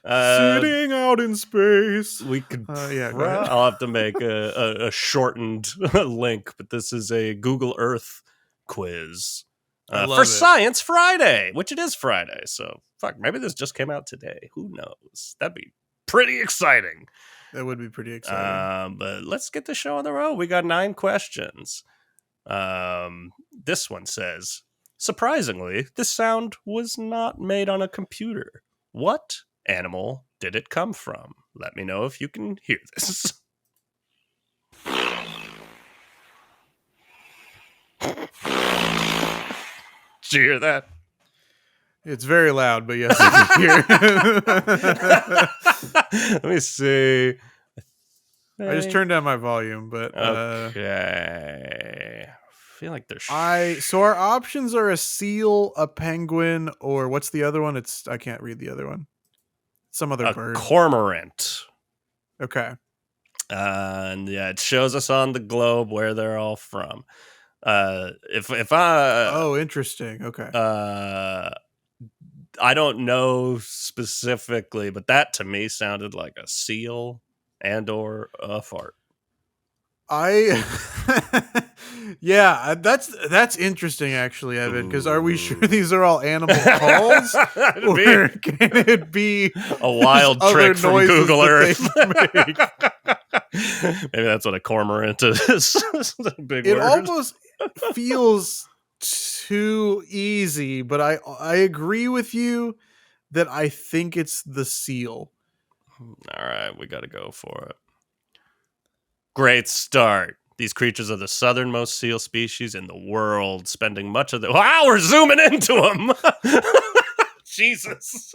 Sitting out in space. We could. I'll have to make a shortened link, but this is a Google Earth quiz for Science Friday, which it is Friday. So maybe this just came out today. Who knows? That'd be pretty exciting. That would be pretty exciting. But let's get the show on the road. We got 9 questions. This one says, surprisingly, this sound was not made on a computer. What animal did it come from? Let me know if you can hear this. Did you hear that? It's very loud, but yes, I can hear it. Let me see. I just turned down my volume, but okay. I feel like there's so our options are a seal, a penguin, or what's the other one? I can't read the other one. Some other bird. Cormorant. Okay. And yeah, it shows us on the globe where they're all from. If I oh, interesting. Okay. I don't know specifically, but that to me sounded like a seal and or a fart. Yeah, that's interesting actually, Evan, because are we sure these are all animal calls? Or can it be a wild trick from Google Earth? Maybe that's what a cormorant is. Big it word. almost feels too easy, but I agree with you that I think it's the seal. All right, we got to go for it. Great start. These creatures are the southernmost seal species in the world, spending much of the... Wow, we're zooming into them! Jesus.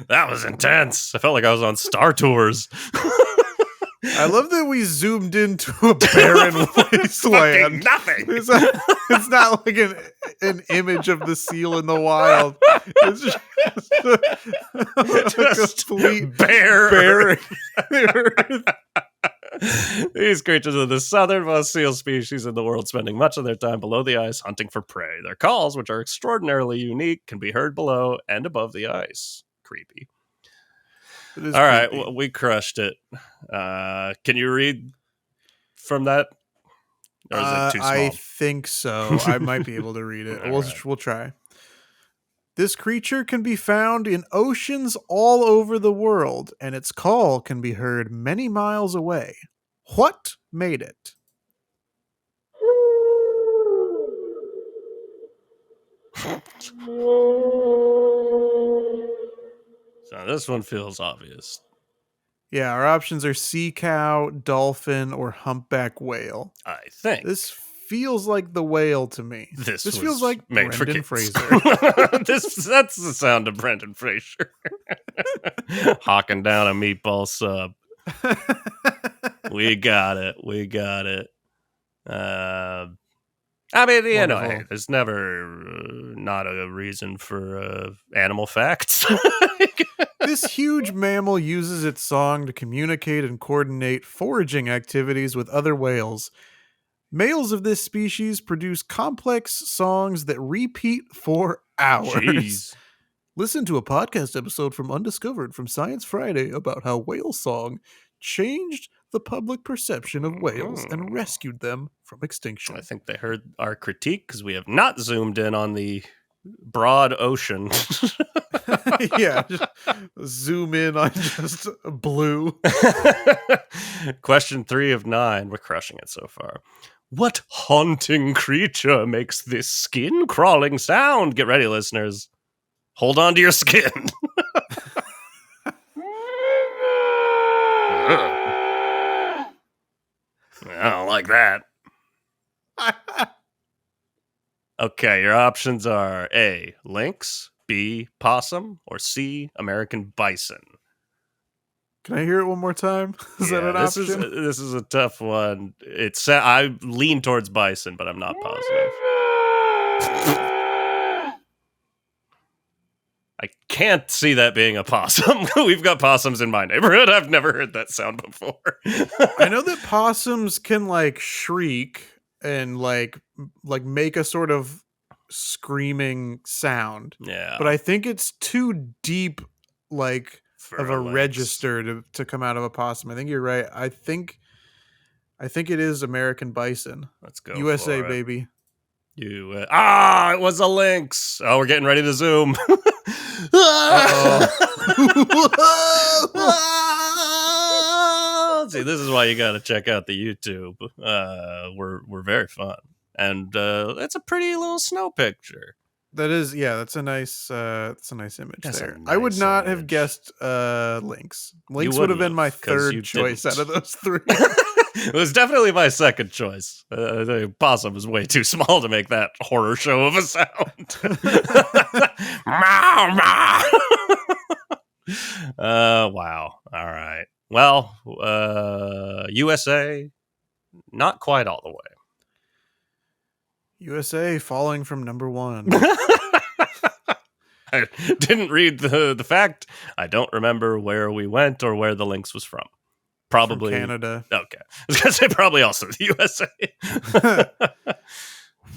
That was intense. I felt like I was on Star Tours. I love that we zoomed into a barren wasteland. Nothing. It's not like an image of the seal in the wild. It's just a complete bare. These creatures are the southernmost seal species in the world, spending much of their time below the ice hunting for prey. Their calls, which are extraordinarily unique, can be heard below and above the ice. Creepy. All right, well, we crushed it. Can you read from that? Or is it too small? I think so. I might be able to read it. We'll try. This creature can be found in oceans all over the world, and its call can be heard many miles away. What made it? So this one feels obvious. Yeah, our options are sea cow, dolphin, or humpback whale. I think this feels like the whale to me. This feels like Brendan Fraser. That's the sound of Brendan Fraser hawking down a meatball sub. We got it. I mean, you know, hey, there's never not a reason for animal facts. This huge mammal uses its song to communicate and coordinate foraging activities with other whales. Males of this species produce complex songs that repeat for hours. Jeez. Listen to a podcast episode from Undiscovered from Science Friday about how whale song changed the public perception of whales and rescued them from extinction. I think they heard our critique because we have not zoomed in on the broad ocean. Yeah, just zoom in on just blue. Question 3 of 9. We're crushing it so far. What haunting creature makes this skin-crawling sound? Get ready, listeners. Hold on to your skin. I don't like that. Okay, your options are A, lynx, B, possum, or C, American bison. Can I hear it one more time? Is that an option? This is a tough one. I lean towards bison, but I'm not positive. I can't see that being a possum. We've got possums in my neighborhood. I've never heard that sound before. I know that possums can like shriek and like make a sort of screaming sound. Yeah. But I think it's too deep of a lynx. register to come out of a possum. I think you're right. I think it is American bison. Let's go. USA, baby. It was a lynx. Oh, we're getting ready to zoom. See, this is why you got to check out the YouTube. We're very fun, and it's a pretty little snow picture. That is, yeah. That's a nice image. That's there. a nice I would not have image. guessed lynx. Lynx would have been my third choice out of those 3. It was definitely my second choice. Possum is way too small to make that horror show of a sound. Meow, meow. Wow. All right. Well, USA, not quite all the way. USA falling from number 1. I didn't read the fact. I don't remember where we went or where the lynx was from. Probably from Canada. Okay. I was going to say probably also the USA.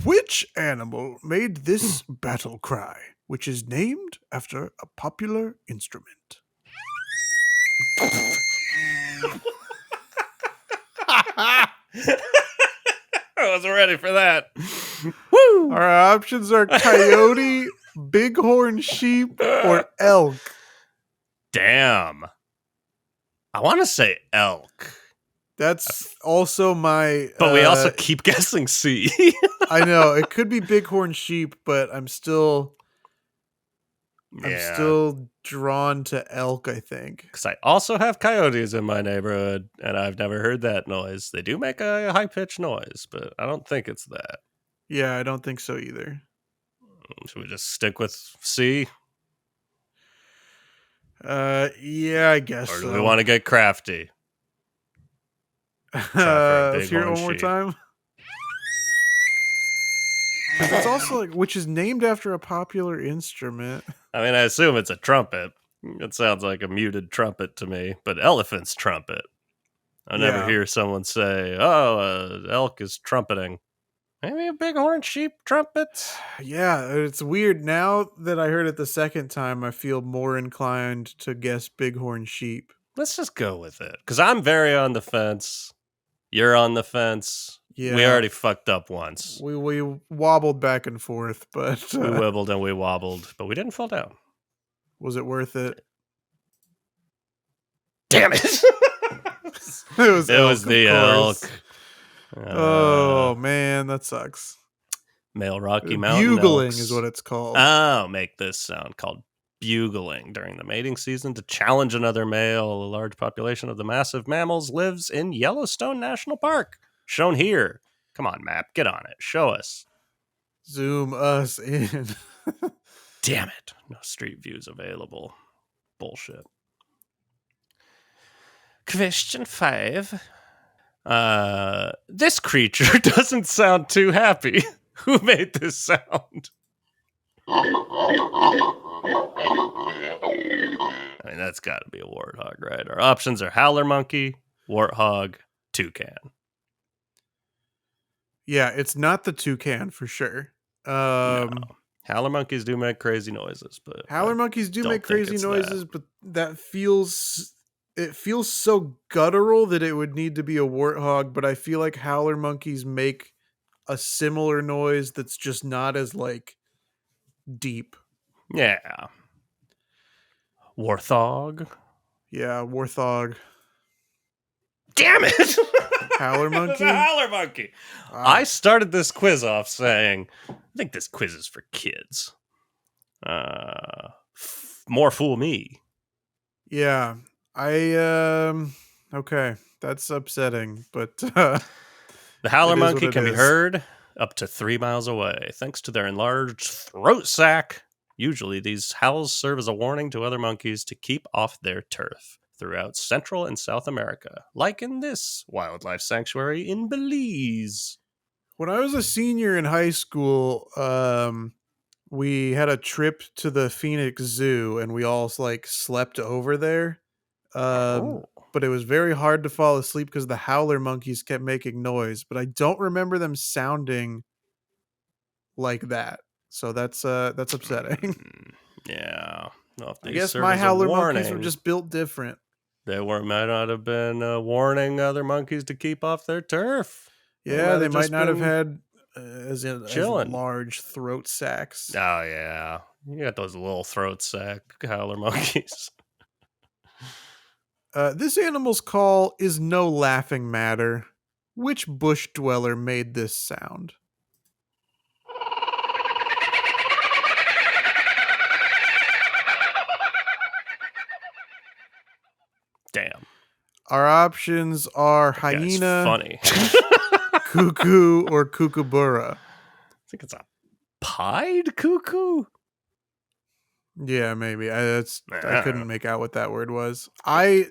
Which animal made this battle cry? which is named after a popular instrument. I wasn't ready for that. Woo! Our options are coyote, bighorn sheep, or elk. Damn. I want to say elk. That's also my... But we also keep guessing C. I know. It could be bighorn sheep, but I'm still drawn to elk, I think. Because I also have coyotes in my neighborhood, and I've never heard that noise. They do make a high-pitched noise, but I don't think it's that. Yeah, I don't think so either. Should we just stick with C? Yeah, I guess so. Or do we want to get crafty? Let's hear it one more time. It's also like, which is named after a popular instrument. I mean, I assume it's a trumpet. It sounds like a muted trumpet to me, but elephant's trumpet. I never hear someone say, "Oh, elk is trumpeting." Maybe a bighorn sheep trumpet. Yeah, it's weird. Now that I heard it the second time, I feel more inclined to guess bighorn sheep. Let's just go with it, because I'm very on the fence. You're on the fence. Yeah, we already fucked up once. We wobbled back and forth, but we wibbled and we wobbled, but we didn't fall down. Was it worth it? Damn it! it was the elk. Oh man, that sucks. Male Rocky Mountain bugling elks. Is what it's called. Oh, make this sound called bugling during the mating season to challenge another male. A large population of the massive mammals lives in Yellowstone National Park, shown here. Come on, map, get on it. Show us. Zoom us in. Damn it. No street views available. Bullshit. Question 5. This creature doesn't sound too happy. Who made this sound? I mean, that's got to be a warthog, right? Our options are howler monkey, warthog, toucan. Yeah, it's not the toucan for sure. No. Howler monkeys do make crazy noises, but howler monkeys do make crazy noises, but that feels so guttural that it would need to be a warthog. But I feel like howler monkeys make a similar noise that's just not as like deep. Yeah. Warthog. Yeah, warthog. Damn it! Howler monkey? Howler monkey. I started this quiz off saying, I think this quiz is for kids. More fool me. Yeah. Okay. That's upsetting, but the howler monkey can be heard up to 3 miles away, thanks to their enlarged throat sac. Usually, these howls serve as a warning to other monkeys to keep off their turf throughout Central and South America, like in this wildlife sanctuary in Belize. When I was a senior in high school, we had a trip to the Phoenix Zoo, and we all like slept over there. But it was very hard to fall asleep because the howler monkeys kept making noise, but I don't remember them sounding like that. So that's upsetting. Yeah. Well, I guess my howler monkeys were just built different. They might not have been warning other monkeys to keep off their turf. Yeah, they might not have had as large throat sacs. Oh, yeah. You got those little throat sac howler monkeys. This animal's call is no laughing matter. Which bush dweller made this sound? Damn. Our options are hyena, funny. cuckoo, or kookaburra. I think it's a pied cuckoo. Yeah, maybe. I couldn't make out what that word was. Pied.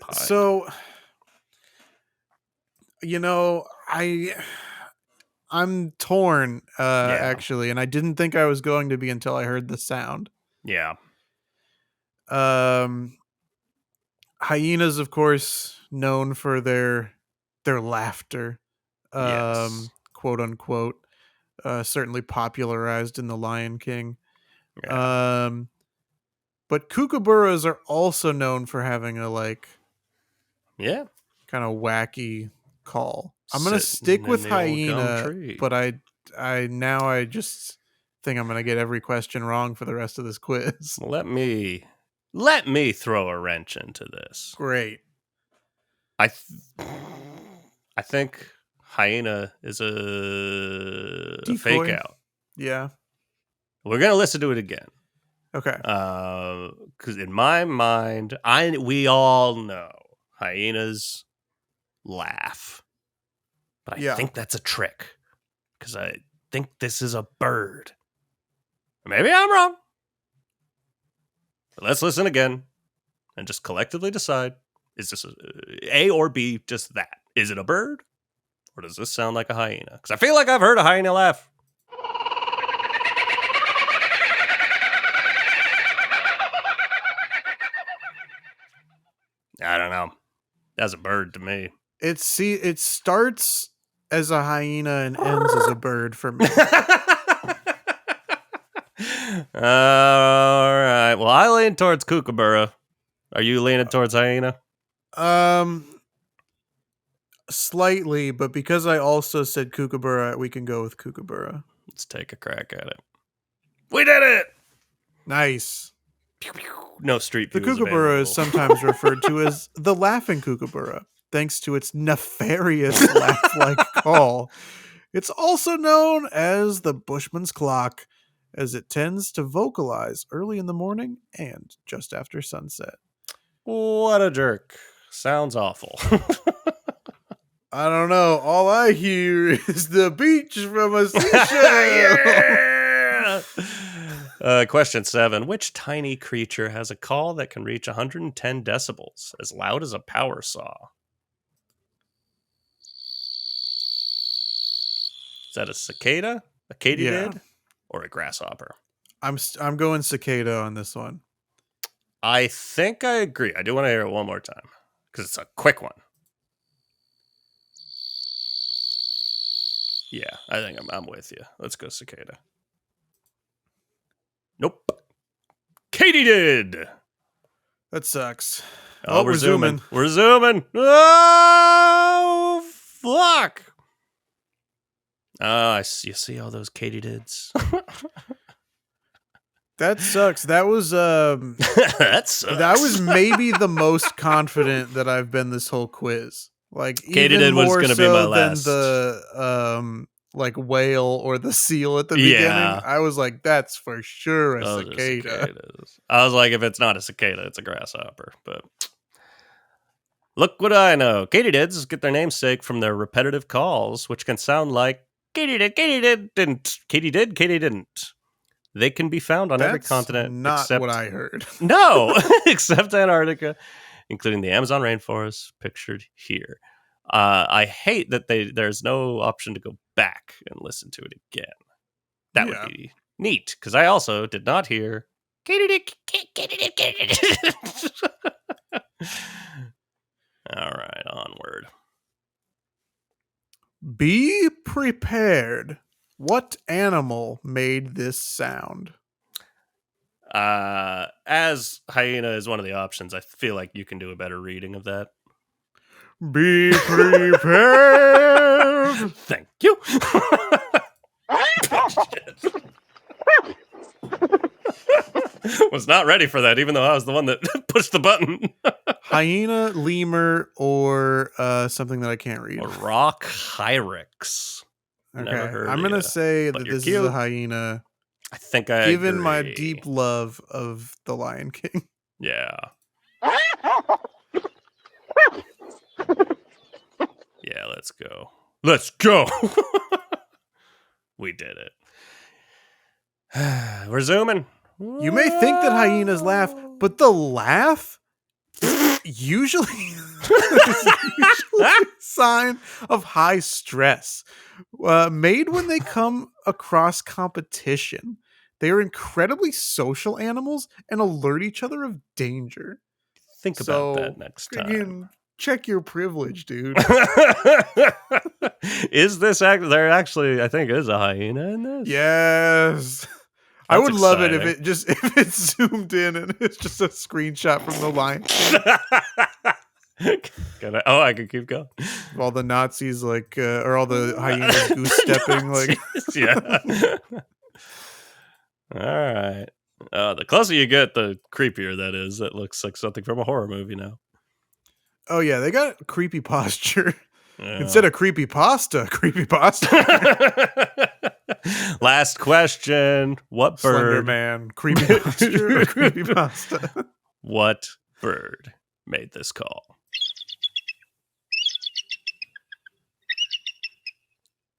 I'm torn, actually, and I didn't think I was going to be until I heard the sound. Yeah. Hyenas, of course, known for their laughter, Yes. quote unquote, certainly popularized in The Lion King. Yeah. But kookaburras are also known for having a Yeah. kind of wacky call. I'm gonna Sitting stick in with the old gum hyena, tree. but I just think I'm gonna get every question wrong for the rest of this quiz. Let me throw a wrench into this. Great. I I think hyena is a fake Decoy. out. Yeah. We're gonna listen to it again. Okay. Because in my mind, we all know hyenas laugh, but I Yeah. think that's a trick because I think this is a bird. Maybe I'm wrong. But let's listen again and just collectively decide: is this A or B? Just that? Is it a bird or does this sound like a hyena? Because I feel like I've heard a hyena laugh. I don't know. That's a bird to me. It starts as a hyena and ends as a bird for me. All right. Well, I lean towards kookaburra. Are you leaning towards hyena? Slightly, but because I also said kookaburra, we can go with kookaburra. Let's take a crack at it. We did it! Nice. No street The view is kookaburra is available. sometimes referred to as the laughing kookaburra, thanks to its nefarious laugh-like call. It's also known as the Bushman's clock, as it tends to vocalize early in the morning and just after sunset. What a jerk. Sounds awful. I don't know. All I hear is the beach from a seashell. Question 7. Which tiny creature has a call that can reach 110 decibels, as loud as a power saw? Is that a cicada, a katydid, or a grasshopper? I'm going cicada on this one. I think I agree. I do want to hear it one more time because it's a quick one. Yeah, I think I'm with you. Let's go cicada. Nope. Katydid. That sucks. Oh, we're zooming. We're zooming. Oh, fuck. You see all those katydids? That sucks. That was That sucks. That was maybe the most confident that I've been this whole quiz. Like Katydid even was more gonna so be my than last. The whale or the seal at the beginning. I was like, that's for sure a cicada. I was like, if it's not a cicada, it's a grasshopper. But look what I know. Katydids get their namesake from their repetitive calls, which can sound like katydid, katydid, didn't, katydid, katydid, didn't. They can be found on every continent not except what I heard. No, except Antarctica, including the Amazon rainforest pictured here. I hate that there's no option to go back and listen to it again. That would be neat, because I also did not hear katydid. All right, onward. Be prepared. What animal made this sound? As hyena is one of the options, I feel like you can do a better reading of that. Be prepared. Thank you. Was not ready for that, even though I was the one that pushed the button. Hyena, lemur, or something that I can't read. A rock hyrax. Okay, I'm gonna say that this is a hyena. I think I given agree. my deep love of The Lion King. Yeah. Yeah, let's go. Let's go. We did it. We're zooming. You may think that hyenas laugh, but the laugh usually is usually a sign of high stress. Made when they come across competition. They are incredibly social animals and alert each other of danger. Think about that next time. Check your privilege, dude. Is this there actually, I think, is a hyena in this? Yes. I That's would love it exciting. if it zoomed in and it's just a screenshot from the Lion King I can keep going. of all the Nazis or all the hyenas goose stepping like. Yeah. All right. The closer you get, the creepier that is. That looks like something from a horror movie now. Oh yeah, they got creepy posture. Yeah. Instead of creepy pasta. Last question. What Slender bird? Man, creepy posture or creepy pasta? What bird made this call?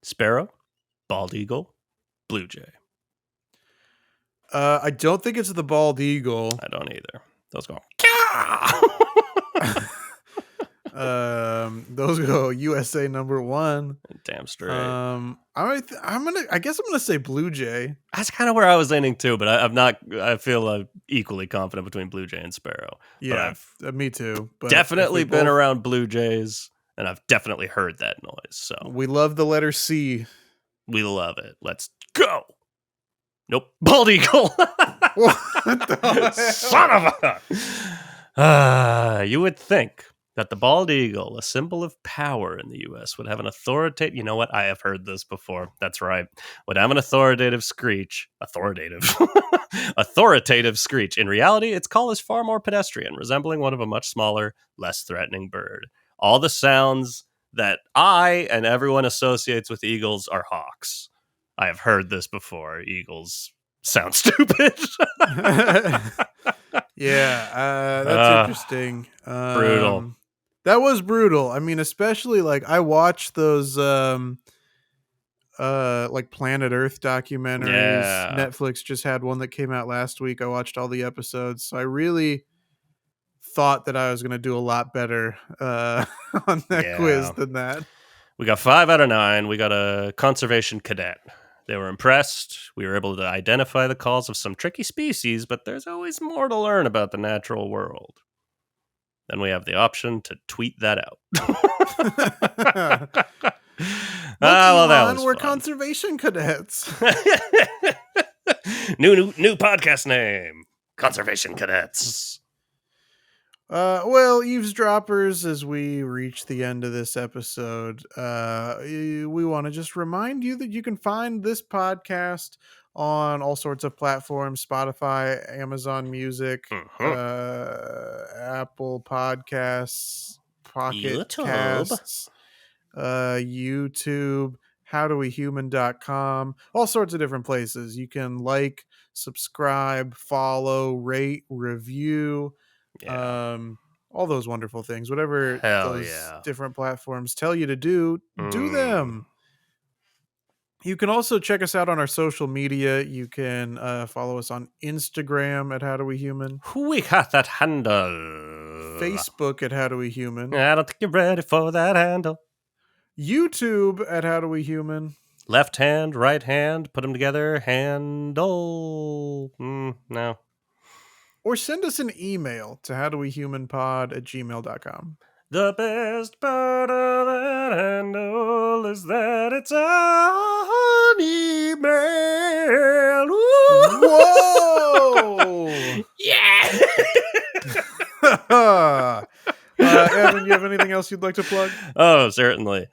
Sparrow, bald eagle, blue jay. I don't think it's the bald eagle. I don't either. Those go. Those go USA number 1. Damn straight. I guess I'm gonna say blue jay. That's kind of where I was leaning too, but I'm not. I feel equally confident between blue jay and sparrow. Yeah, me too. But definitely been around blue jays, and I've definitely heard that noise. So we love the letter C. We love it. Let's go. Nope, bald eagle. What the hell? Son of a. You would think that the bald eagle, a symbol of power in the U.S., would have an authoritative... You know what? I have heard this before. That's right. Would have an authoritative screech. Authoritative screech. In reality, its call is far more pedestrian, resembling one of a much smaller, less threatening bird. All the sounds that I and everyone associates with eagles are hawks. I have heard this before. Eagles sound stupid. Yeah, that's interesting. Brutal. That was brutal. I mean, especially I watched those like Planet Earth documentaries. Yeah. Netflix just had one that came out last week. I watched all the episodes. So I really thought that I was going to do a lot better on that quiz than that. We got 5 out of 9. We got a conservation cadet. They were impressed. We were able to identify the calls of some tricky species, but there's always more to learn about the natural world. Then we have the option to tweet that out. We're conservation cadets. New podcast name, Conservation Cadets. Well, eavesdroppers, as we reach the end of this episode, we want to just remind you that you can find this podcast on all sorts of platforms: Spotify, Amazon Music, Apple Podcasts, Pocket Casts, YouTube, HowDoWeHuman.com, all sorts of different places. You can subscribe, follow, rate, review, all those wonderful things. Whatever different platforms tell you to do them. You can also check us out on our social media. You can follow us on Instagram at HowDoWeHuman. We got that handle. Facebook at HowDoWeHuman. I don't think you're ready for that handle. YouTube at HowDoWeHuman. Left hand, right hand, put them together, handle. No. Or send us an email to howdowehumanpod@gmail.com. The best part of that handle is that it's an email. Whoa! Yeah! Evan, you have anything else you'd like to plug? Oh, certainly.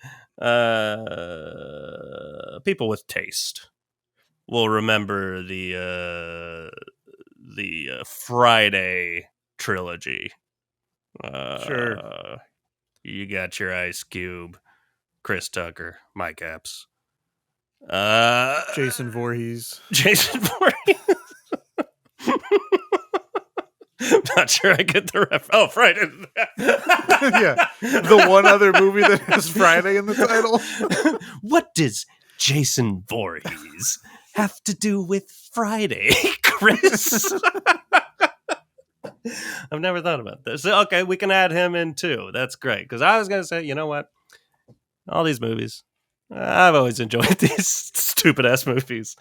People with taste will remember the Friday trilogy. Sure. You got your Ice Cube, Chris Tucker, Mike Epps, Jason Voorhees. Not sure I get the ref. Oh, Friday. Yeah, the one other movie that has Friday in the title. What does Jason Voorhees have to do with Friday, Chris? I've never thought about this. Okay, we can add him in too. That's great. Because I was going to say, you know what? All these movies, I've always enjoyed these stupid-ass movies.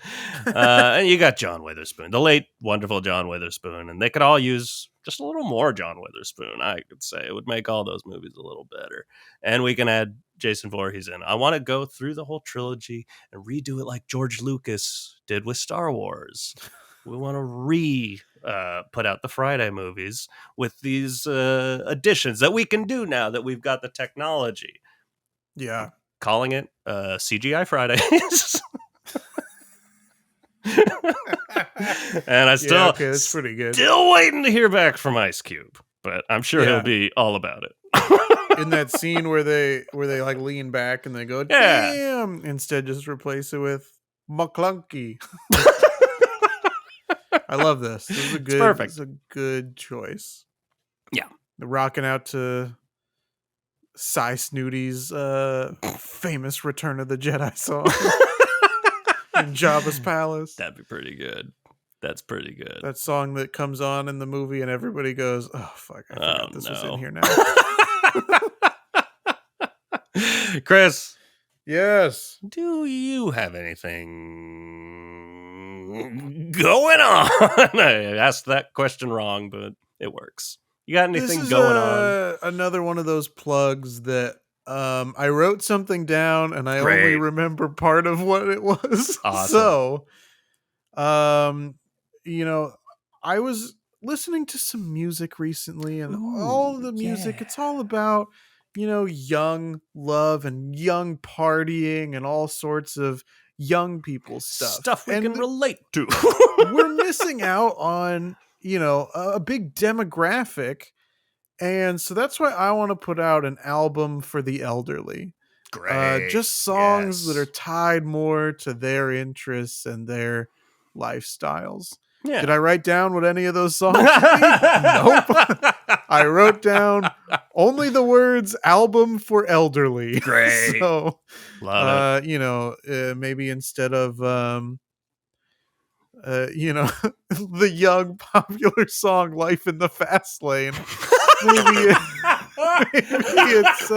And you got John Witherspoon, the late, wonderful John Witherspoon. And they could all use just a little more John Witherspoon, I could say. It would make all those movies a little better. And we can add Jason Voorhees in. I want to go through the whole trilogy and redo it like George Lucas did with Star Wars. We want to put out the Friday movies with these additions that we can do now that we've got the technology. Yeah. Calling it CGI Fridays. And I still, okay, that's pretty good. Still waiting to hear back from Ice Cube, but I'm sure he'll be all about it. In that scene where they like lean back and they go, Yeah. damn, instead just replace it with McClunky. I love this. This is a good, perfect. This is a good choice. Yeah. The rocking out to Cy Snooty's famous Return of the Jedi song in Jabba's palace. That'd be pretty good. That's pretty good. That song that comes on in the movie and everybody goes, oh, fuck, I forgot this was in here now. Chris. Yes. Do you have anything going on? I asked that question wrong, but it works. You got anything going on? Another one of those plugs that I wrote something down and I only remember part of what it was. Awesome. So, I was listening to some music recently, and all of the music, it's all about, young love and young partying and all sorts of young people stuff we can relate to. We're missing out on, a big demographic. And so that's why I want to put out an album for the elderly. Great. Just songs that are tied more to their interests and their lifestyles. Yeah. Did I write down what any of those songs should be? Nope. I wrote down only the words "album for elderly." Great. So, love it. Maybe instead of the young popular song "Life in the Fast Lane," maybe it's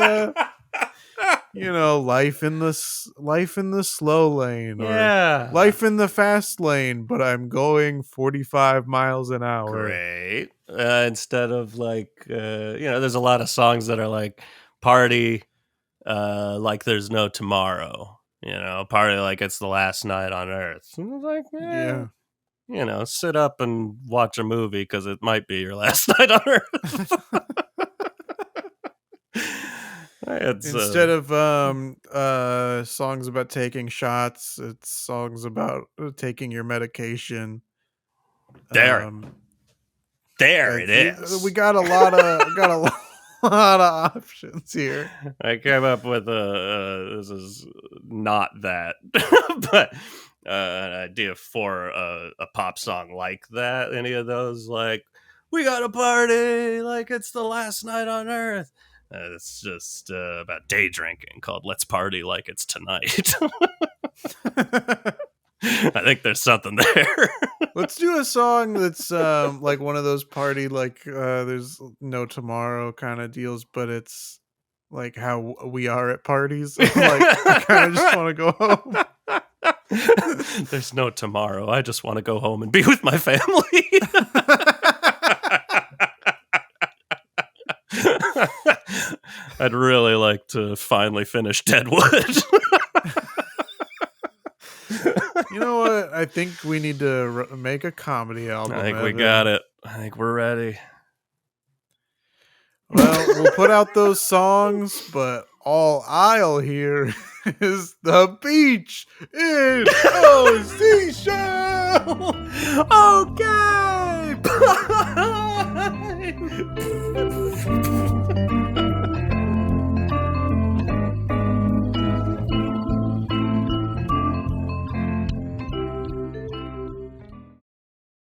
life in the slow lane, or life in the fast lane, but I'm going 45 miles an hour. Great. Instead of there's a lot of songs that are like party like there's no tomorrow, party like it's the last night on earth. Like, sit up and watch a movie because it might be your last night on earth. Instead of songs about taking shots, it's songs about taking your medication. There it is. We got a lot of options here. I came up with this is not that, but an idea for a pop song like that. Any of those, like, we got a party like it's the last night on earth. It's just about day drinking, called "Let's Party Like It's Tonight." I think there's something there. Let's do a song that's like one of those party, like there's no tomorrow kind of deals, but it's like how we are at parties. Like, I kind of just want to go home. There's no tomorrow. I just want to go home and be with my family. I'd really like to finally finish Deadwood. You know what? I think we need to make a comedy album. I think we got it. I think we're ready. Well, we'll put out those songs, but all I'll hear is the beach in seashell. Okay. Bye.